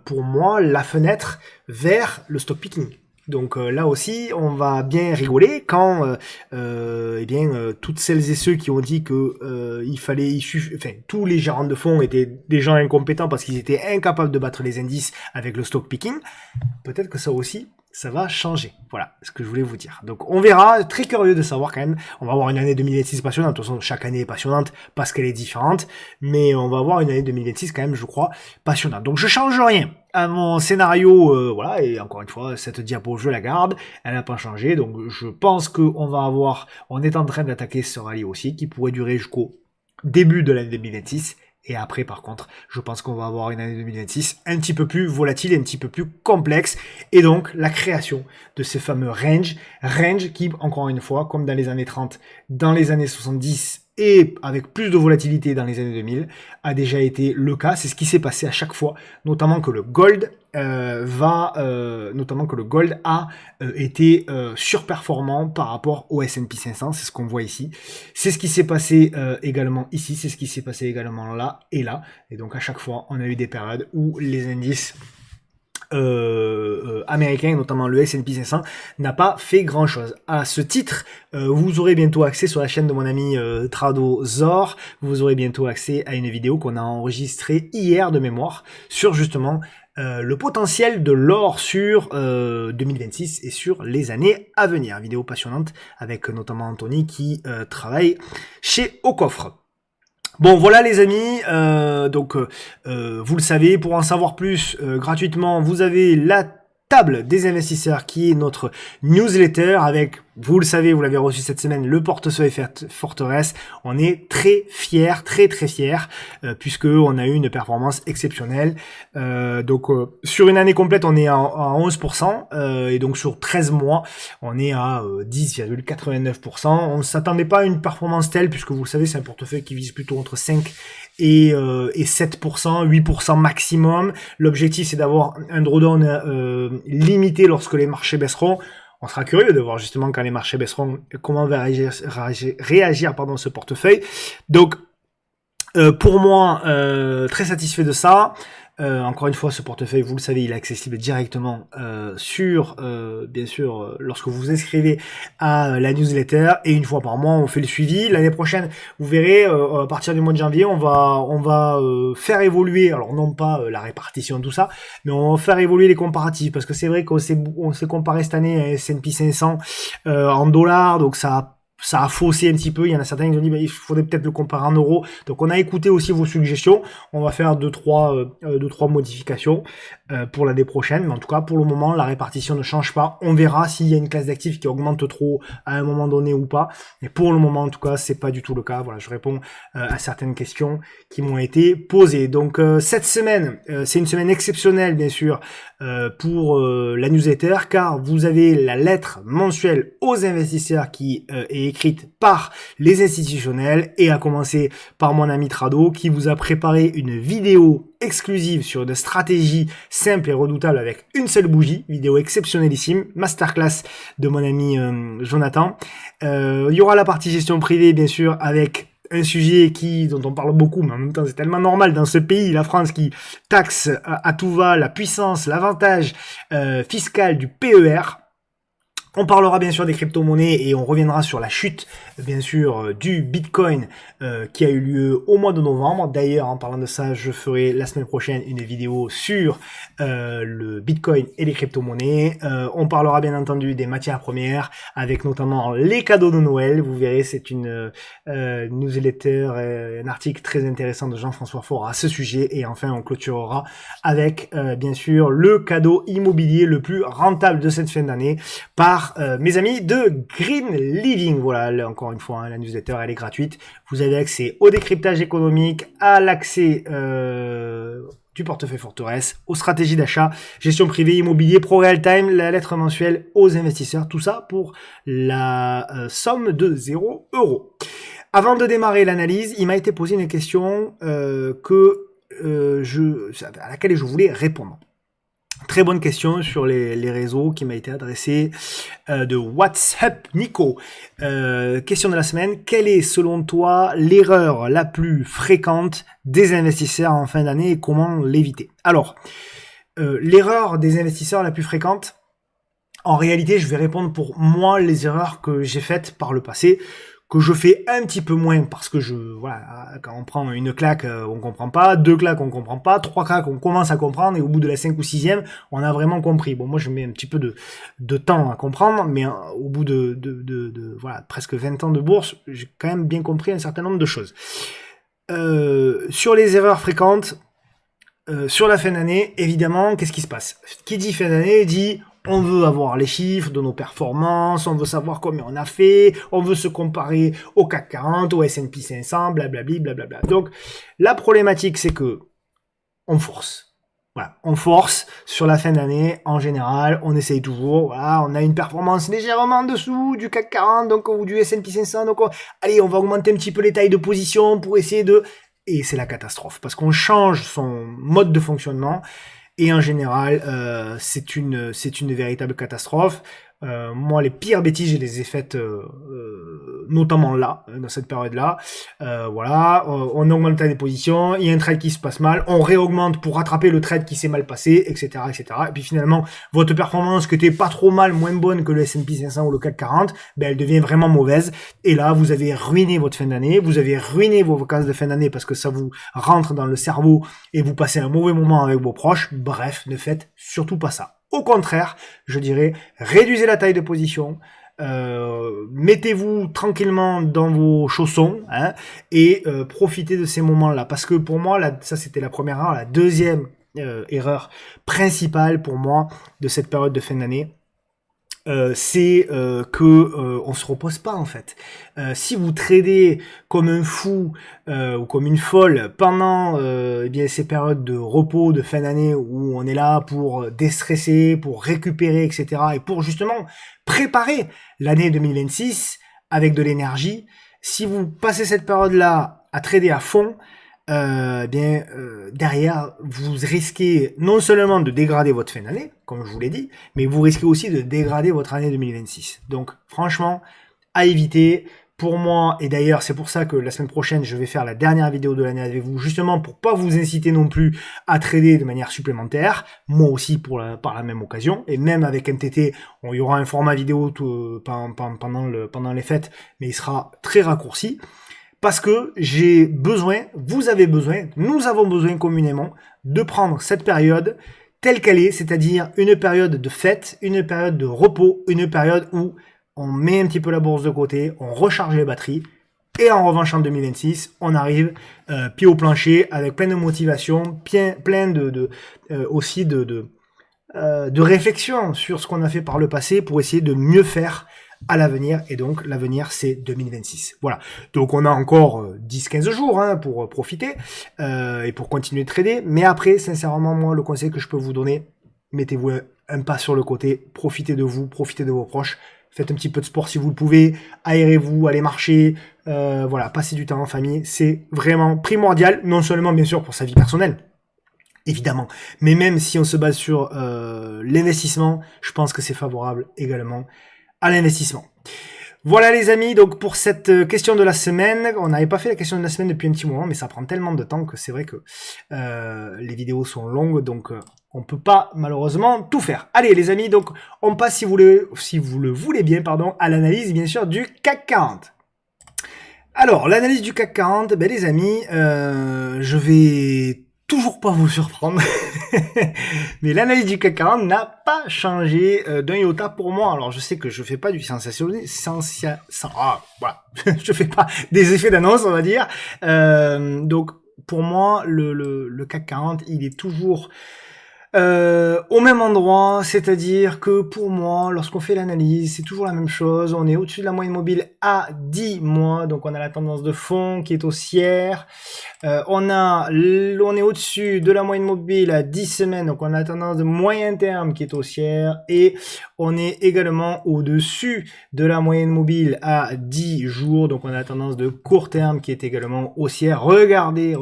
pour moi la fenêtre vers le stock picking. Donc là aussi, on va bien rigoler quand toutes celles et ceux qui ont dit que tous les gérants de fonds étaient des gens incompétents parce qu'ils étaient incapables de battre les indices avec le stock picking. Peut-être que ça aussi, ça va changer. Voilà ce que je voulais vous dire. Donc on verra, très curieux de savoir quand même. On va avoir une année 2026 passionnante. De toute façon, chaque année est passionnante parce qu'elle est différente. Mais on va avoir une année 2026 quand même, je crois, passionnante. Donc je change rien à mon scénario. Voilà, et encore une fois, cette diapo, je la garde. Elle n'a pas changé. Donc je pense on est en train d'attaquer ce rallye aussi qui pourrait durer jusqu'au début de l'année 2026. Et après, par contre, je pense qu'on va avoir une année 2026 un petit peu plus volatile et un petit peu plus complexe. Et donc, la création de ces fameux range qui, encore une fois, comme dans les années 30, dans les années 70 et avec plus de volatilité dans les années 2000, a déjà été le cas. C'est ce qui s'est passé à chaque fois, notamment que le gold a été surperformant par rapport au S&P 500. C'est ce qu'on voit ici. C'est ce qui s'est passé également ici. C'est ce qui s'est passé également là et là. Et donc à chaque fois, on a eu des périodes où les indices américain, notamment le S&P 500, n'a pas fait grand chose. À ce titre, vous aurez bientôt accès sur la chaîne de mon ami Trado Zor, vous aurez bientôt accès à une vidéo qu'on a enregistrée hier de mémoire sur justement le potentiel de l'or sur 2026 et sur les années à venir. Vidéo passionnante avec notamment Anthony qui travaille chez Au Coffre. Bon voilà les amis, vous le savez, pour en savoir plus gratuitement, vous avez la table des investisseurs qui est notre newsletter avec, vous le savez, vous l'avez reçu cette semaine, le portefeuille Forteresse. On est très fiers, très fiers, puisque on a eu une performance exceptionnelle. Sur une année complète, on est à 11%, et donc sur 13 mois, on est à 10,89%. On ne s'attendait pas à une performance telle, puisque vous le savez, c'est un portefeuille qui vise plutôt entre 5 et 7%, 8% maximum. L'objectif, c'est d'avoir un drawdown limité lorsque les marchés baisseront. On sera curieux de voir justement quand les marchés baisseront comment va réagir ce portefeuille. Donc pour moi, très satisfait de ça. Encore une fois, ce portefeuille, vous le savez, il est accessible directement bien sûr, lorsque vous vous inscrivez à la newsletter, et une fois par mois, on fait le suivi. L'année prochaine, vous verrez, à partir du mois de janvier, on va faire évoluer, alors non pas la répartition, tout ça, mais on va faire évoluer les comparatifs, parce que c'est vrai qu'on s'est comparé cette année à S&P 500 en dollars, donc ça a faussé un petit peu. Il y en a certains qui ont dit il faudrait peut-être le comparer en euros. Donc on a écouté aussi vos suggestions. On va faire deux trois modifications. pour l'année prochaine. Mais en tout cas, pour le moment, la répartition ne change pas. On verra s'il y a une classe d'actifs qui augmente trop à un moment donné ou pas. Mais pour le moment, en tout cas, c'est pas du tout le cas. Voilà, je réponds à certaines questions qui m'ont été posées. Donc cette semaine, c'est une semaine exceptionnelle, bien sûr, pour la newsletter, car vous avez la lettre mensuelle aux investisseurs qui est écrite par les institutionnels, et à commencer par mon ami Trado qui vous a préparé une vidéo exclusive sur une stratégie simple et redoutable avec une seule bougie, vidéo exceptionnellissime, masterclass de mon ami Jonathan. Il y aura la partie gestion privée, bien sûr, avec un sujet dont on parle beaucoup, mais en même temps c'est tellement normal dans ce pays, la France, qui taxe à tout va la puissance, l'avantage fiscal du PER. On parlera bien sûr des crypto-monnaies et on reviendra sur la chute, bien sûr, du Bitcoin qui a eu lieu au mois de novembre. D'ailleurs, en parlant de ça, je ferai la semaine prochaine une vidéo sur le Bitcoin et les crypto-monnaies. On parlera bien entendu des matières premières, avec notamment les cadeaux de Noël. Vous verrez, c'est une newsletter, un article très intéressant de Jean-François Faure à ce sujet. Et enfin, on clôturera avec, bien sûr, le cadeau immobilier le plus rentable de cette fin d'année par mes amis de Green Living. Voilà, là, encore une fois, hein, la newsletter, elle est gratuite. Vous avez accès au décryptage économique, à l'accès du portefeuille Forteresse, aux stratégies d'achat, gestion privée, immobilier, pro real time, la lettre mensuelle aux investisseurs. Tout ça pour la somme de 0 €. Avant de démarrer l'analyse, il m'a été posé une question à laquelle je voulais répondre. Très bonne question sur les réseaux qui m'a été adressée de WhatsApp Nico. Question de la semaine. Quelle est selon toi l'erreur la plus fréquente des investisseurs en fin d'année et comment l'éviter? Alors, l'erreur des investisseurs la plus fréquente, en réalité, je vais répondre pour moi les erreurs que j'ai faites par le passé, que je fais un petit peu moins parce que quand on prend une claque, on comprend pas, 2 claques, on comprend pas, 3 claques, on commence à comprendre, et au bout de la 5 ou 6e, on a vraiment compris. Bon, moi, je mets un petit peu de temps à comprendre, mais au bout de presque 20 ans de bourse, j'ai quand même bien compris un certain nombre de choses. Sur les erreurs fréquentes, sur la fin d'année, évidemment, qu'est-ce qui se passe? Qui dit fin d'année dit on veut avoir les chiffres de nos performances, on veut savoir combien on a fait, on veut se comparer au CAC 40, au S&P 500, blablabli, blablabla. Donc, la problématique, c'est que on force. Voilà, on force sur la fin d'année, en général, on essaye toujours, voilà, on a une performance légèrement en dessous du CAC 40, donc, ou du S&P 500, donc, allez, on va augmenter un petit peu les tailles de position pour essayer de... Et c'est la catastrophe, parce qu'on change son mode de fonctionnement, et en général, c'est une véritable catastrophe. Moi, les pires bêtises, je les ai faites notamment là, dans cette période-là. On augmente les positions, il y a un trade qui se passe mal, on réaugmente pour rattraper le trade qui s'est mal passé, etc., etc. Et puis finalement, votre performance, qui était pas trop mal, moins bonne que le S&P 500 ou le CAC 40, elle devient vraiment mauvaise. Et là, vous avez ruiné votre fin d'année, vous avez ruiné vos vacances de fin d'année parce que ça vous rentre dans le cerveau et vous passez un mauvais moment avec vos proches. Bref, ne faites surtout pas ça. Au contraire, je dirais, réduisez la taille de position, mettez-vous tranquillement dans vos chaussons, hein, et profitez de ces moments-là. Parce que pour moi, ça c'était la première erreur. La deuxième erreur principale pour moi de cette période de fin d'année, c'est que on se repose pas en fait. Si vous tradez comme un fou ou comme une folle pendant ces périodes de repos de fin d'année où on est là pour déstresser, pour récupérer, etc., et pour justement préparer l'année 2026 avec de l'énergie, si vous passez cette période-là à trader à fond, derrière, vous risquez non seulement de dégrader votre fin d'année, comme je vous l'ai dit, mais vous risquez aussi de dégrader votre année 2026. Donc, franchement, à éviter. Pour moi, et d'ailleurs, c'est pour ça que la semaine prochaine, je vais faire la dernière vidéo de l'année avec vous, justement pour pas vous inciter non plus à trader de manière supplémentaire. Moi aussi, par la même occasion. Et même avec MTT, il y aura un format vidéo pendant les fêtes, mais il sera très raccourci. Parce que vous avez besoin, nous avons besoin communément de prendre cette période telle qu'elle est, c'est-à-dire une période de fête, une période de repos, une période où on met un petit peu la bourse de côté, on recharge les batteries Et en revanche, en 2026, on arrive pied au plancher avec plein de motivation, plein aussi de réflexion sur ce qu'on a fait par le passé pour essayer de mieux faire à l'avenir. Et donc, l'avenir, c'est 2026. Voilà. Donc, on a encore 10-15 jours pour profiter et pour continuer de trader. Mais après, sincèrement, moi, le conseil que je peux vous donner, mettez-vous un pas sur le côté, profitez de vous, profitez de vos proches. Faites un petit peu de sport si vous le pouvez, aérez-vous, allez marcher, voilà, passez du temps en famille, c'est vraiment primordial, non seulement bien sûr pour sa vie personnelle, évidemment, mais même si on se base sur l'investissement, je pense que c'est favorable également à l'investissement. Voilà les amis, donc pour cette question de la semaine, on n'avait pas fait la question de la semaine depuis un petit moment, mais ça prend tellement de temps que c'est vrai que les vidéos sont longues, donc on peut pas malheureusement tout faire. Allez les amis, donc on passe si vous le voulez bien, pardon, à l'analyse bien sûr du CAC 40. Alors l'analyse du CAC 40, ben les amis, je vais toujours pas vous surprendre, mais l'analyse du CAC 40 n'a pas changé d'un iota pour moi. Alors je sais que je fais pas du voilà, je fais pas des effets d'annonce, on va dire. Donc pour moi, le CAC 40, il est toujours au même endroit, c'est-à-dire que pour moi, lorsqu'on fait l'analyse, c'est toujours la même chose. On est au-dessus de la moyenne mobile à 10 mois, donc on a la tendance de fond qui est haussière. On est au-dessus de la moyenne mobile à 10 semaines, donc on a la tendance de moyen terme qui est haussière, et on est également au-dessus de la moyenne mobile à 10 jours, donc on a la tendance de court terme qui est également haussière. Regardez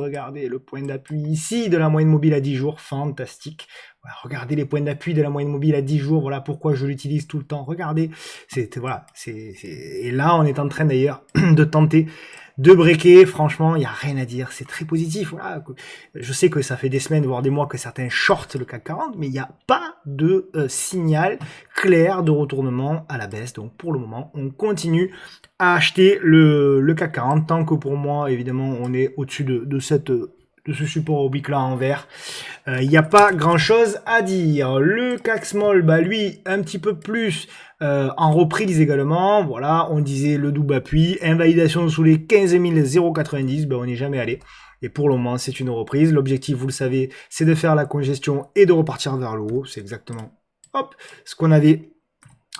le point d'appui ici de la moyenne mobile à 10 jours, fantastique. Voilà, regardez les points d'appui de la moyenne mobile à 10 jours, voilà pourquoi je l'utilise tout le temps. Regardez, et là on est en train d'ailleurs de tenter de breaker. Franchement, il n'y a rien à dire, c'est très positif. Voilà. Je sais que ça fait des semaines, voire des mois que certains shortent le CAC 40, mais il n'y a pas de signal clair de retournement à la baisse. Donc pour le moment, on continue à acheter le CAC 40, tant que pour moi, évidemment, on est au-dessus de ce support oblique là en vert. Il n'y a pas grand chose à dire. Le CAC Small, bah lui, un petit peu plus en reprise également. Voilà, on disait le double appui, invalidation sous les 15 090, bah on n'y est jamais allé. Et pour le moment, c'est une reprise. L'objectif, vous le savez, c'est de faire la congestion et de repartir vers le haut. C'est exactement ce qu'on avait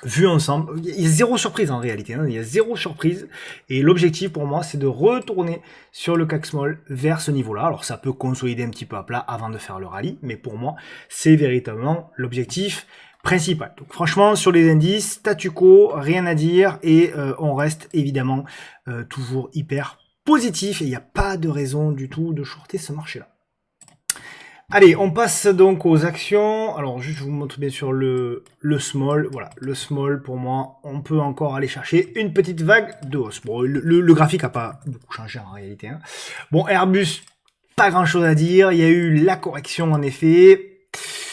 vu ensemble. Il y a zéro surprise en réalité, il y a zéro surprise, et l'objectif pour moi c'est de retourner sur le CAC Small vers ce niveau là. Alors ça peut consolider un petit peu à plat avant de faire le rallye, mais pour moi c'est véritablement l'objectif principal. Donc franchement sur les indices, statu quo, rien à dire, et on reste évidemment toujours hyper positif, et il n'y a pas de raison du tout de shorter ce marché là. Allez, on passe donc aux actions. Alors, juste, je vous montre bien sûr le small. Voilà, le small, pour moi, on peut encore aller chercher une petite vague de hausse. Bon, le graphique a pas beaucoup changé en réalité. Bon, Airbus, pas grand-chose à dire. Il y a eu la correction, en effet.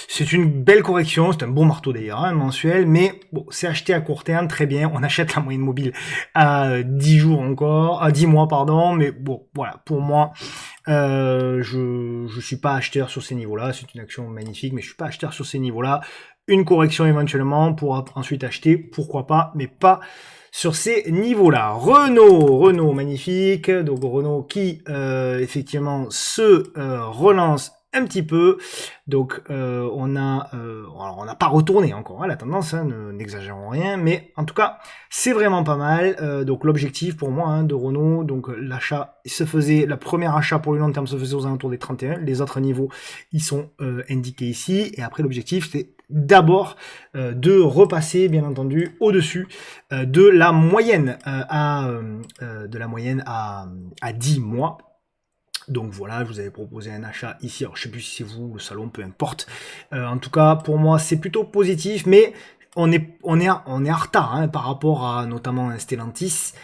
C'est une belle correction, c'est un bon marteau d'ailleurs, mensuel, mais bon, c'est acheté à court terme, très bien. On achète la moyenne mobile à 10 jours encore, à 10 mois, pardon, mais bon, voilà, pour moi, je suis pas acheteur sur ces niveaux-là. C'est une action magnifique, mais je suis pas acheteur sur ces niveaux-là. Une correction éventuellement pour ensuite acheter, pourquoi pas, mais pas sur ces niveaux-là. Renault, magnifique. Donc Renault qui effectivement se relance un petit peu. Donc on n'a pas retourné encore la tendance, n'exagérons rien, mais en tout cas c'est vraiment pas mal. Donc l'objectif pour moi de Renault, donc l'achat se faisait, la première achat pour le long terme se faisait aux alentours des 31, les autres niveaux ils sont indiqués ici, et après l'objectif c'est d'abord de repasser bien entendu au-dessus de la moyenne à 10 mois. Donc voilà, je vous avais proposé un achat ici. Alors je sais plus si c'est vous, le salon, peu importe. En tout cas, pour moi, c'est plutôt positif, mais on est en retard par rapport à notamment un Stellantis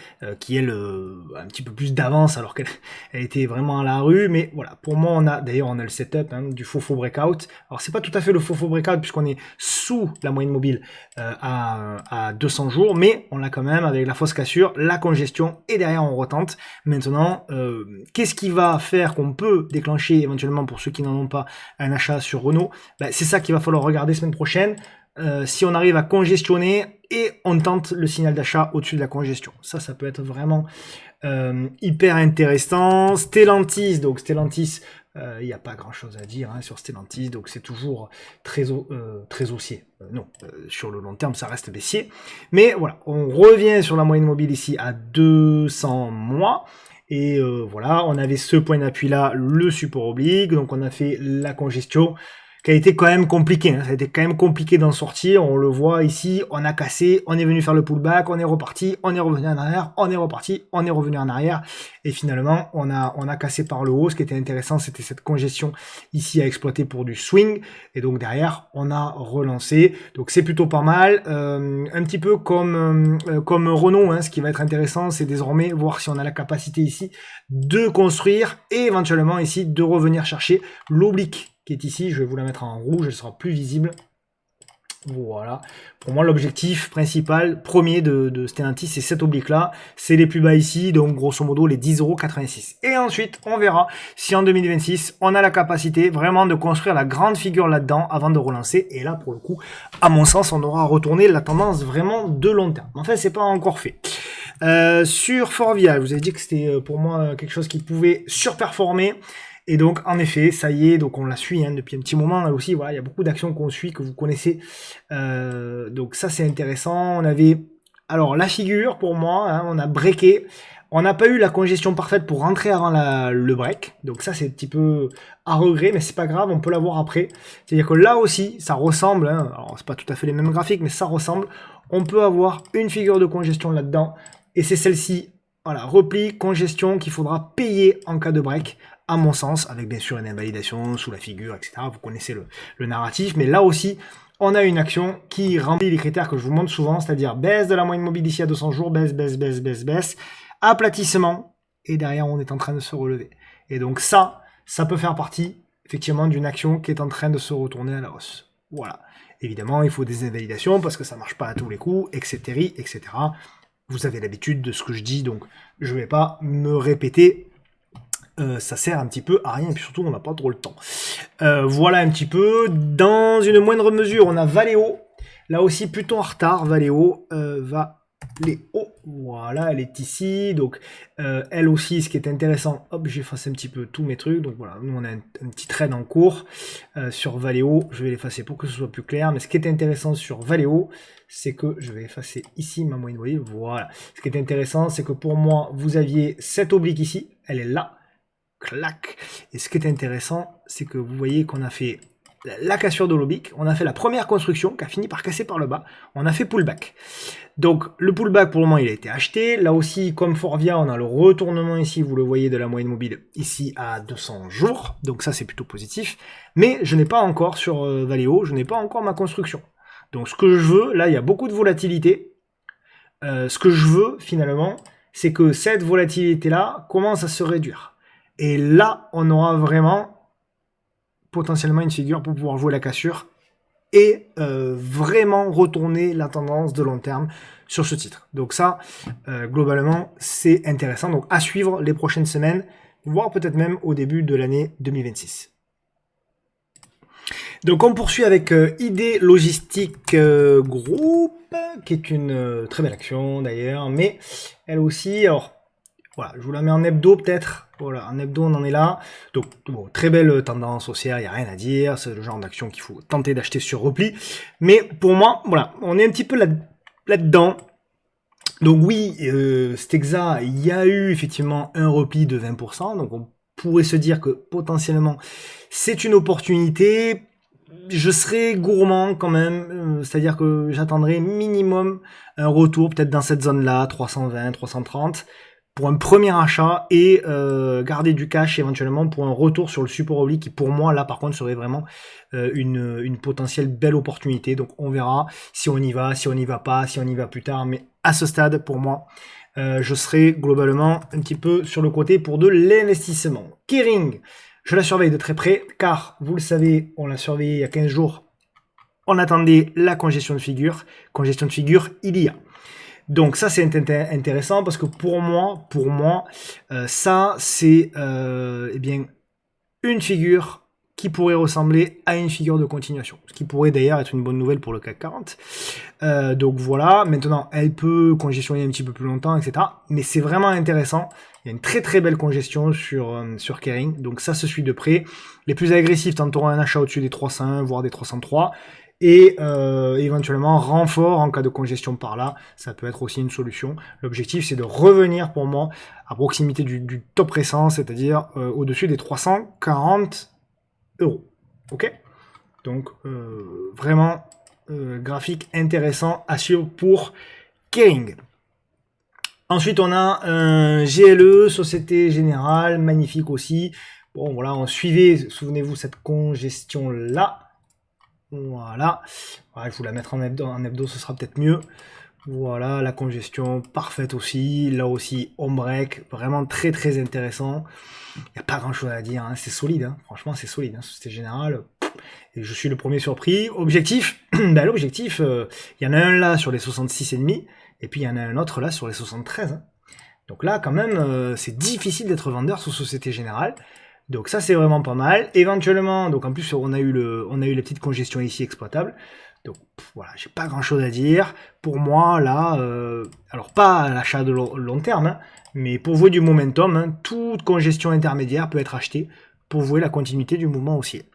qui elle un petit peu plus d'avance alors qu'elle était vraiment à la rue. Mais voilà, pour moi on a le setup du faux breakout. Alors c'est pas tout à fait le faux breakout puisqu'on est sous la moyenne mobile à 200 jours, mais on l'a quand même avec la fausse cassure, la congestion, et derrière on retente. Maintenant, qu'est-ce qui va faire qu'on peut déclencher éventuellement, pour ceux qui n'en ont pas, un achat sur Renault? C'est ça qu'il va falloir regarder semaine prochaine. Si on arrive à congestionner et on tente le signal d'achat au-dessus de la congestion. Ça peut être vraiment hyper intéressant. Stellantis, donc Stellantis, il n'y a pas grand chose à dire hein, sur Stellantis, donc c'est toujours très haussier. Non, sur le long terme, ça reste baissier. Mais voilà, on revient sur la moyenne mobile ici à 200 mois. Et voilà, on avait ce point d'appui là, le support oblique, donc on a fait la congestion qui a été quand même compliqué. Hein. Ça a été quand même compliqué d'en sortir. On le voit ici, on a cassé, on est venu faire le pullback, on est reparti, on est revenu en arrière, on est reparti, on est revenu en arrière. Et finalement, on a cassé par le haut. Ce qui était intéressant, c'était cette congestion ici à exploiter pour du swing. Et donc derrière, on a relancé. Donc c'est plutôt pas mal. Un petit peu comme Renault. Hein. Ce qui va être intéressant, c'est désormais voir si on a la capacité ici de construire et éventuellement ici de revenir chercher l'oblique qui est ici. Je vais vous la mettre en rouge, elle sera plus visible. Voilà. Pour moi, l'objectif principal, premier de Stellantis, c'est cet oblique-là. C'est les plus bas ici, donc grosso modo les 10,86 €. Et ensuite, on verra si en 2026, on a la capacité vraiment de construire la grande figure là-dedans avant de relancer. Et là, pour le coup, à mon sens, on aura retourné la tendance vraiment de long terme. En fait, c'est pas encore fait. Sur Forvia, je vous avais dit que c'était pour moi quelque chose qui pouvait surperformer. Et donc, en effet, ça y est, donc on la suit hein, depuis un petit moment. Là aussi, voilà, il y a beaucoup d'actions qu'on suit, que vous connaissez. Donc ça, c'est intéressant. On avait, alors, la figure, pour moi, hein, on a breaké. On n'a pas eu la congestion parfaite pour rentrer avant le break. Donc ça, c'est un petit peu à regret, mais c'est pas grave, on peut l'avoir après. C'est-à-dire que là aussi, ça ressemble, hein, alors c'est pas tout à fait les mêmes graphiques, mais ça ressemble. On peut avoir une figure de congestion là-dedans. Et c'est celle-ci, voilà, repli, congestion, qu'il faudra payer en cas de break, à mon sens, avec bien sûr une invalidation sous la figure, etc. Vous connaissez le narratif, mais là aussi, on a une action qui remplit les critères que je vous montre souvent, c'est-à-dire baisse de la moyenne mobile d'ici à 200 jours, baisse, aplatissement, et derrière, on est en train de se relever. Et donc ça peut faire partie, effectivement, d'une action qui est en train de se retourner à la hausse. Voilà. Évidemment, il faut des invalidations, parce que ça marche pas à tous les coups, etc., etc. Vous avez l'habitude de ce que je dis, donc je vais pas me répéter. Ça sert un petit peu à rien, et puis surtout on n'a pas trop le temps. Voilà un petit peu. Dans une moindre mesure, on a Valeo. Là aussi plutôt en retard, Valeo. Voilà, elle est ici. Donc elle aussi, ce qui est intéressant, hop, j'efface un petit peu tous mes trucs. Donc voilà, nous on a un petit trade en cours sur Valeo. Je vais l'effacer pour que ce soit plus clair. Mais ce qui est intéressant sur Valeo, c'est que je vais effacer ici ma moyenne mobile. Voilà. Ce qui est intéressant, c'est que pour moi, vous aviez cette oblique ici. Elle est là. Clac. Et ce qui est intéressant, c'est que vous voyez qu'on a fait la cassure de l'oblique, on a fait la première construction qui a fini par casser par le bas, on a fait pullback. Donc le pullback pour le moment il a été acheté, là aussi comme Forvia on a le retournement ici, vous le voyez de la moyenne mobile ici à 200 jours, donc ça c'est plutôt positif, mais je n'ai pas encore sur Valeo, je n'ai pas encore ma construction. Donc ce que je veux, là il y a beaucoup de volatilité, ce que je veux finalement, c'est que cette volatilité là commence à se réduire. Et là, on aura vraiment potentiellement une figure pour pouvoir jouer la cassure et vraiment retourner la tendance de long terme sur ce titre. Donc ça, globalement, c'est intéressant. Donc à suivre les prochaines semaines, voire peut-être même au début de l'année 2026. Donc on poursuit avec ID Logistique Group, qui est une très belle action d'ailleurs, mais elle aussi, alors voilà, je vous la mets en hebdo peut-être. Voilà, en hebdo on en est là. Donc bon, très belle tendance haussière, il n'y a rien à dire. C'est le genre d'action qu'il faut tenter d'acheter sur repli. Mais pour moi, voilà, on est un petit peu là-dedans. Donc oui, Stexa, il y a eu effectivement un repli de 20%. Donc on pourrait se dire que potentiellement c'est une opportunité. Je serais gourmand quand même, c'est-à-dire que j'attendrai minimum un retour peut-être dans cette zone-là, 320, 330. Pour un premier achat et garder du cash éventuellement pour un retour sur le support oblique qui pour moi là par contre serait vraiment une potentielle belle opportunité. Donc on verra si on y va, si on n'y va pas, si on y va plus tard, mais à ce stade pour moi je serai globalement un petit peu sur le côté pour de l'investissement. Kering, je la surveille de très près car vous le savez, on l'a surveillé il y a 15 jours, on attendait la congestion de figure, il y a. Donc ça c'est intéressant parce que pour moi, ça c'est eh bien une figure qui pourrait ressembler à une figure de continuation. Ce qui pourrait d'ailleurs être une bonne nouvelle pour le CAC 40. Donc voilà, maintenant elle peut congestionner un petit peu plus longtemps, etc. Mais c'est vraiment intéressant. Il y a une très très belle congestion sur Kering, donc ça se suit de près. Les plus agressifs tenteront un achat au-dessus des 301, voire des 303. Et éventuellement renfort en cas de congestion par là, ça peut être aussi une solution. L'objectif c'est de revenir pour moi à proximité du top récent, c'est-à-dire au-dessus des 340 €. Ok? Donc vraiment graphique intéressant à suivre pour Kering. Ensuite on a un GLE, Société Générale, magnifique aussi. Bon voilà, on suivait, souvenez-vous, cette congestion là. Voilà, je vous la mettre en hebdo, ce sera peut-être mieux. Voilà, la congestion parfaite aussi. Là aussi, on break, vraiment très très intéressant. Il n'y a pas grand chose à dire, hein. C'est solide, hein. Franchement c'est solide, hein. Société Générale. Et je suis le premier surpris. Objectif, ben, l'objectif, il y en a un là sur les 66,5 et puis il y en a un autre là sur les 73. Hein. Donc là quand même, c'est difficile d'être vendeur sur Société Générale. Donc ça c'est vraiment pas mal. Éventuellement, donc en plus on a eu les petites congestions ici exploitables. Donc voilà, j'ai pas grand chose à dire. Pour moi là, alors pas l'achat de long terme, hein, mais pour jouer du momentum, hein, toute congestion intermédiaire peut être achetée pour jouer la continuité du mouvement haussier.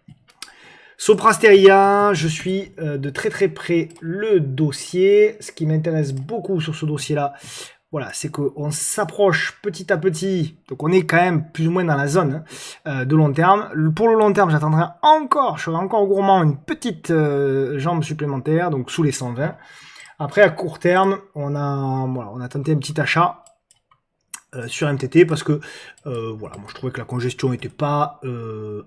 Soprasteria, je suis de très très près le dossier. Ce qui m'intéresse beaucoup sur ce dossier-là, voilà, c'est qu'on s'approche petit à petit, donc on est quand même plus ou moins dans la zone de long terme. Pour le long terme, j'attendrai encore, je serai encore gourmand, une petite jambe supplémentaire, donc sous les 120. Après, à court terme, on a tenté un petit achat sur MTT parce que voilà, moi je trouvais que la congestion n'était pas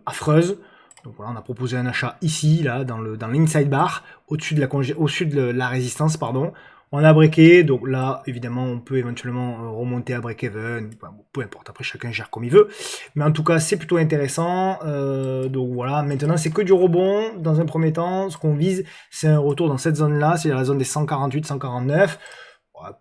affreuse. Donc voilà, on a proposé un achat ici, là, dans l'inside bar, au-dessus de la résistance, pardon. On a breaké, donc là, évidemment, on peut éventuellement remonter à break-even, enfin, bon, peu importe, après chacun gère comme il veut. Mais en tout cas, c'est plutôt intéressant. Donc voilà, maintenant, c'est que du rebond. Dans un premier temps, ce qu'on vise, c'est un retour dans cette zone-là, c'est la zone des 148, 149.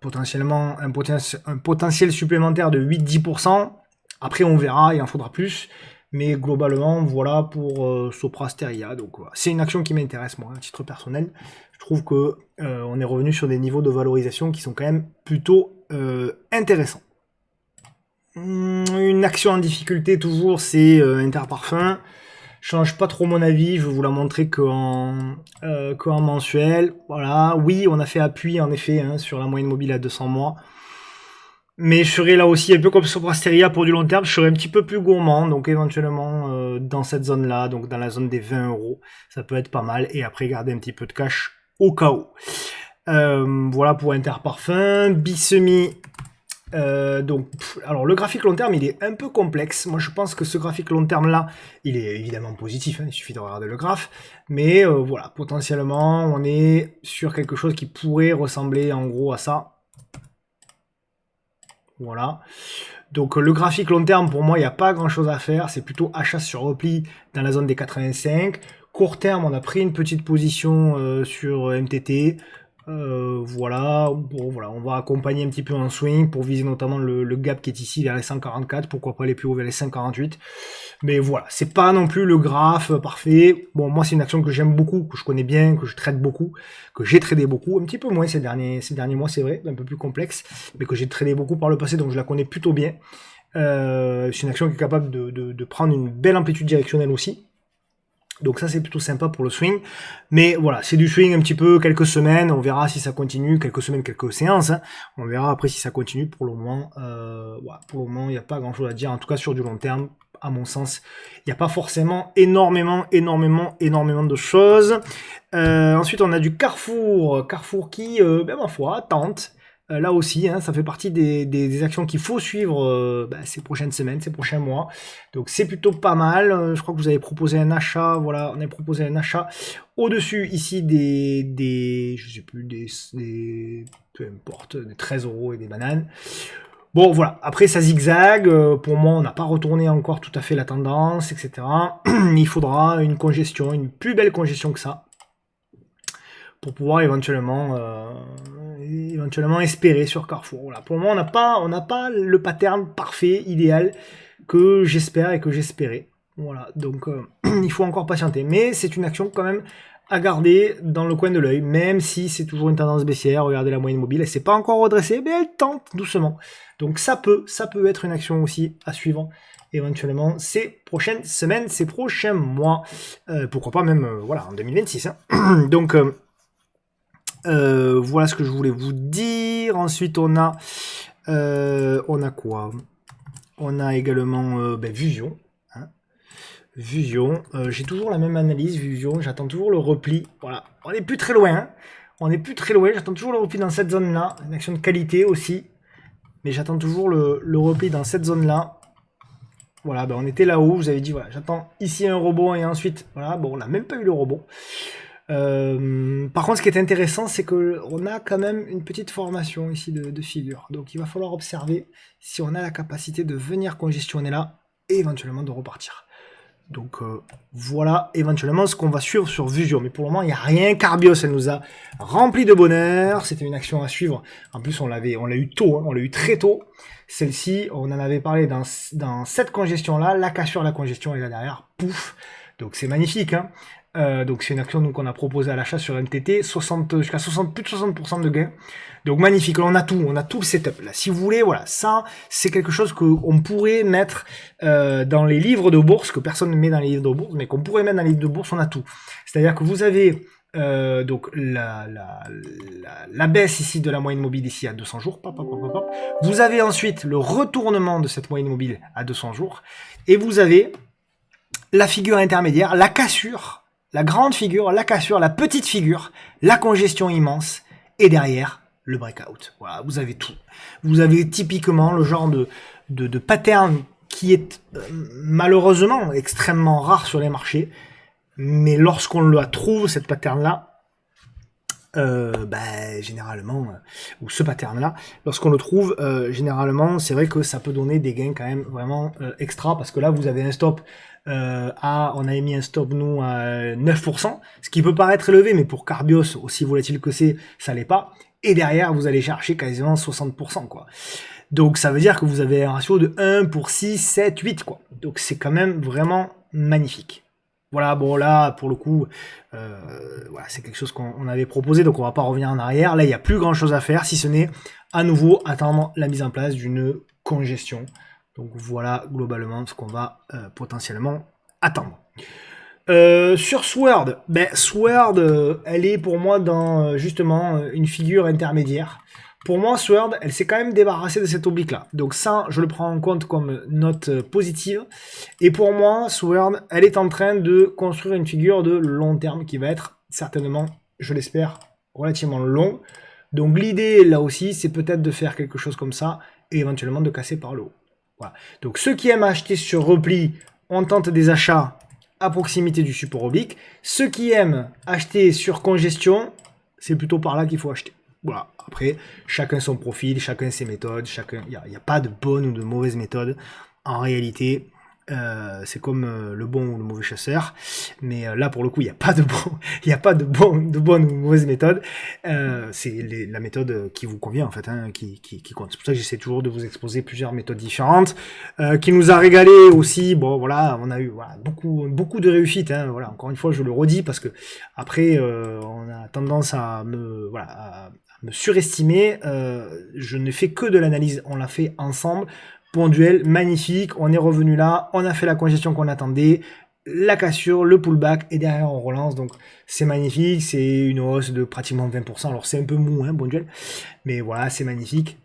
Potentiellement, un potentiel supplémentaire de 8-10%. Après, on verra, il en faudra plus. Mais globalement, voilà pour Soprasteria. Donc voilà. C'est une action qui m'intéresse, moi, à titre personnel. Je trouve que on est revenu sur des niveaux de valorisation qui sont quand même plutôt intéressants. Une action en difficulté, toujours, c'est Interparfums. Change pas trop mon avis, je vais vous la montrer qu'en mensuel. Voilà, oui, on a fait appui, en effet, hein, sur la moyenne mobile à 200 mois. Mais je serai là aussi, un peu comme Soprasteria pour du long terme, je serai un petit peu plus gourmand, donc éventuellement dans cette zone-là, donc dans la zone des 20 €, ça peut être pas mal, et après garder un petit peu de cash au cas où. Voilà pour Interparfums. Bissemi, alors le graphique long terme, il est un peu complexe. Moi, je pense que ce graphique long terme-là, il est évidemment positif, hein, il suffit de regarder le graphe, mais voilà, potentiellement, on est sur quelque chose qui pourrait ressembler en gros à ça. Voilà. Donc le graphique long terme, pour moi, il n'y a pas grand chose à faire. C'est plutôt achat sur repli dans la zone des 85. Court terme, on a pris une petite position sur MTT. Voilà. Bon, voilà, on va accompagner un petit peu en swing pour viser notamment le gap qui est ici vers les 144. Pourquoi pas aller plus haut vers les 148. Mais voilà, c'est pas non plus le graphe parfait. Bon, moi, c'est une action que j'aime beaucoup, que je connais bien, que je traite beaucoup, que j'ai tradé beaucoup, un petit peu moins ces derniers mois, c'est vrai, un peu plus complexe, mais que j'ai tradé beaucoup par le passé, donc je la connais plutôt bien. C'est une action qui est capable de prendre une belle amplitude directionnelle aussi. Donc ça, c'est plutôt sympa pour le swing. Mais voilà, c'est du swing un petit peu, quelques semaines. On verra si ça continue, quelques semaines, quelques séances. Hein. On verra après si ça continue. Pour le moment, voilà, pour le moment, il n'y a pas grand-chose à dire. En tout cas, sur du long terme, à mon sens, il n'y a pas forcément énormément de choses. Ensuite, on a du Carrefour. Carrefour qui, ma foi, tente. Là aussi, hein, ça fait partie des actions qu'il faut suivre ces prochaines semaines, ces prochains mois. Donc c'est plutôt pas mal. Je crois que vous avez proposé un achat. Voilà, on a proposé un achat au-dessus ici je sais plus, peu importe, des 13 € et des bananes. Bon voilà, après ça zigzag, pour moi on n'a pas retourné encore tout à fait la tendance, etc. Il faudra une congestion, une plus belle congestion que ça, pour pouvoir éventuellement espérer sur Carrefour. Voilà. Pour le moment on n'a pas le pattern parfait, idéal, que j'espère et que j'espérais. Voilà, donc il faut encore patienter. Mais c'est une action quand même à garder dans le coin de l'œil, même si c'est toujours une tendance baissière. Regardez la moyenne mobile, elle s'est pas encore redressée, mais elle tente doucement. Donc ça peut être une action aussi à suivre éventuellement ces prochaines semaines, ces prochains mois, pourquoi pas même voilà en 2026. Hein. Donc voilà ce que je voulais vous dire. Ensuite on a quoi? On a également Vusion. Vusion, j'ai toujours la même analyse, Vusion, j'attends toujours le repli, voilà, on n'est plus très loin, hein. On n'est plus très loin, j'attends toujours le repli dans cette zone-là, une action de qualité aussi, mais j'attends toujours le repli dans cette zone-là, voilà, on était là-haut, vous avez dit, voilà, j'attends ici un rebond et ensuite, voilà, bon, on n'a même pas eu le rebond. Par contre, ce qui est intéressant, c'est qu'on a quand même une petite formation ici de figure, donc il va falloir observer si on a la capacité de venir congestionner là et éventuellement de repartir. Donc voilà éventuellement ce qu'on va suivre sur Vusion. Mais pour le moment, il n'y a rien. Carbios, elle nous a rempli de bonheur. C'était une action à suivre. En plus, on l'a eu tôt, hein, on l'a eu très tôt. Celle-ci, on en avait parlé dans cette congestion-là. La cassure, la congestion est là derrière. Pouf. Donc c'est magnifique. Hein. Donc c'est une action qu'on a proposée à l'achat sur MTT. Jusqu'à plus de 60% de gain. Donc magnifique, là, on a tout le setup. Là, si vous voulez, voilà, ça, c'est quelque chose qu'on pourrait mettre dans les livres de bourse, que personne ne met dans les livres de bourse, mais qu'on pourrait mettre dans les livres de bourse, on a tout. C'est-à-dire que vous avez donc la baisse ici de la moyenne mobile ici à 200 jours. Vous avez ensuite le retournement de cette moyenne mobile à 200 jours. Et vous avez la figure intermédiaire, la cassure, la grande figure, la cassure, la petite figure, la congestion immense, et derrière, le breakout. Voilà, vous avez tout. Vous avez typiquement le genre de pattern qui est malheureusement extrêmement rare sur les marchés, mais lorsqu'on la trouve, cette pattern-là, généralement, ou ce pattern-là, lorsqu'on le trouve, généralement, c'est vrai que ça peut donner des gains quand même vraiment extra, parce que là, vous avez un stop on avait mis un stop, nous, à 9%, ce qui peut paraître élevé, mais pour Carbios, aussi volatile que c'est, ça l'est pas. Et derrière, vous allez chercher quasiment 60%, quoi. Donc, ça veut dire que vous avez un ratio de 1 pour 6, 7, 8, quoi. Donc, c'est quand même vraiment magnifique. Voilà, bon, là, pour le coup, voilà, c'est quelque chose qu'on avait proposé, donc on va pas revenir en arrière. Là, il n'y a plus grand-chose à faire, si ce n'est, à nouveau, attendre la mise en place d'une congestion. Donc, voilà, globalement, ce qu'on va potentiellement attendre. Sur Sword, Sword, elle est pour moi dans justement une figure intermédiaire. Pour moi, Sword, elle s'est quand même débarrassée de cette oblique-là. Donc ça, je le prends en compte comme note positive. Et pour moi, Sword, elle est en train de construire une figure de long terme qui va être certainement, je l'espère, relativement long. Donc l'idée, là aussi, c'est peut-être de faire quelque chose comme ça et éventuellement de casser par le haut. Voilà. Donc ceux qui aiment acheter sur repli, on tente des achats à proximité du support oblique. Ceux qui aiment acheter sur congestion, c'est plutôt par là qu'il faut acheter. Voilà. Après, chacun son profil, chacun ses méthodes, il n'y a pas de bonne ou de mauvaise méthode. En réalité, c'est comme le bon ou le mauvais chasseur. Mais là, pour le coup, il n'y a pas de bonne ou mauvaise méthode. C'est la méthode qui vous convient, en fait, hein, qui compte. C'est pour ça que j'essaie toujours de vous exposer plusieurs méthodes différentes, qui nous a régalé aussi. Bon, voilà, on a eu beaucoup de réussite. Hein, voilà, encore une fois, je le redis parce que après, on a tendance à me surestimer. Je ne fais que de l'analyse. On l'a fait ensemble. Ponduel, magnifique, on est revenu là, on a fait la congestion qu'on attendait, la cassure, le pullback, et derrière on relance, donc c'est magnifique, c'est une hausse de pratiquement 20%, alors c'est un peu mou, hein, Ponduel, mais voilà, c'est magnifique.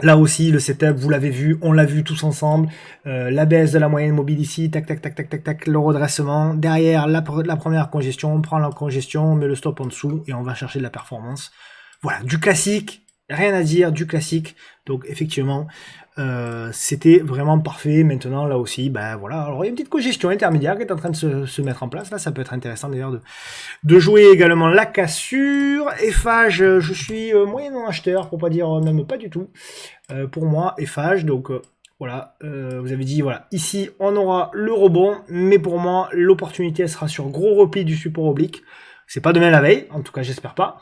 Là aussi, le setup, vous l'avez vu, on l'a vu tous ensemble, la baisse de la moyenne mobile ici, tac, tac, tac, tac, tac, tac, le redressement, derrière la première congestion, on prend la congestion, on met le stop en dessous, et on va chercher de la performance. Voilà, du classique, rien à dire, du classique, donc effectivement, c'était vraiment parfait. Maintenant, là aussi, voilà. Alors, il y a une petite congestion intermédiaire qui est en train de se mettre en place. Là, ça peut être intéressant d'ailleurs de jouer également la cassure. Eiffage, je suis moyennement acheteur, pour pas dire même pas du tout. Pour moi, Eiffage, donc voilà. Vous avez dit, voilà, ici, on aura le rebond, mais pour moi, l'opportunité, elle sera sur gros repli du support oblique. C'est pas demain la veille, en tout cas, j'espère pas.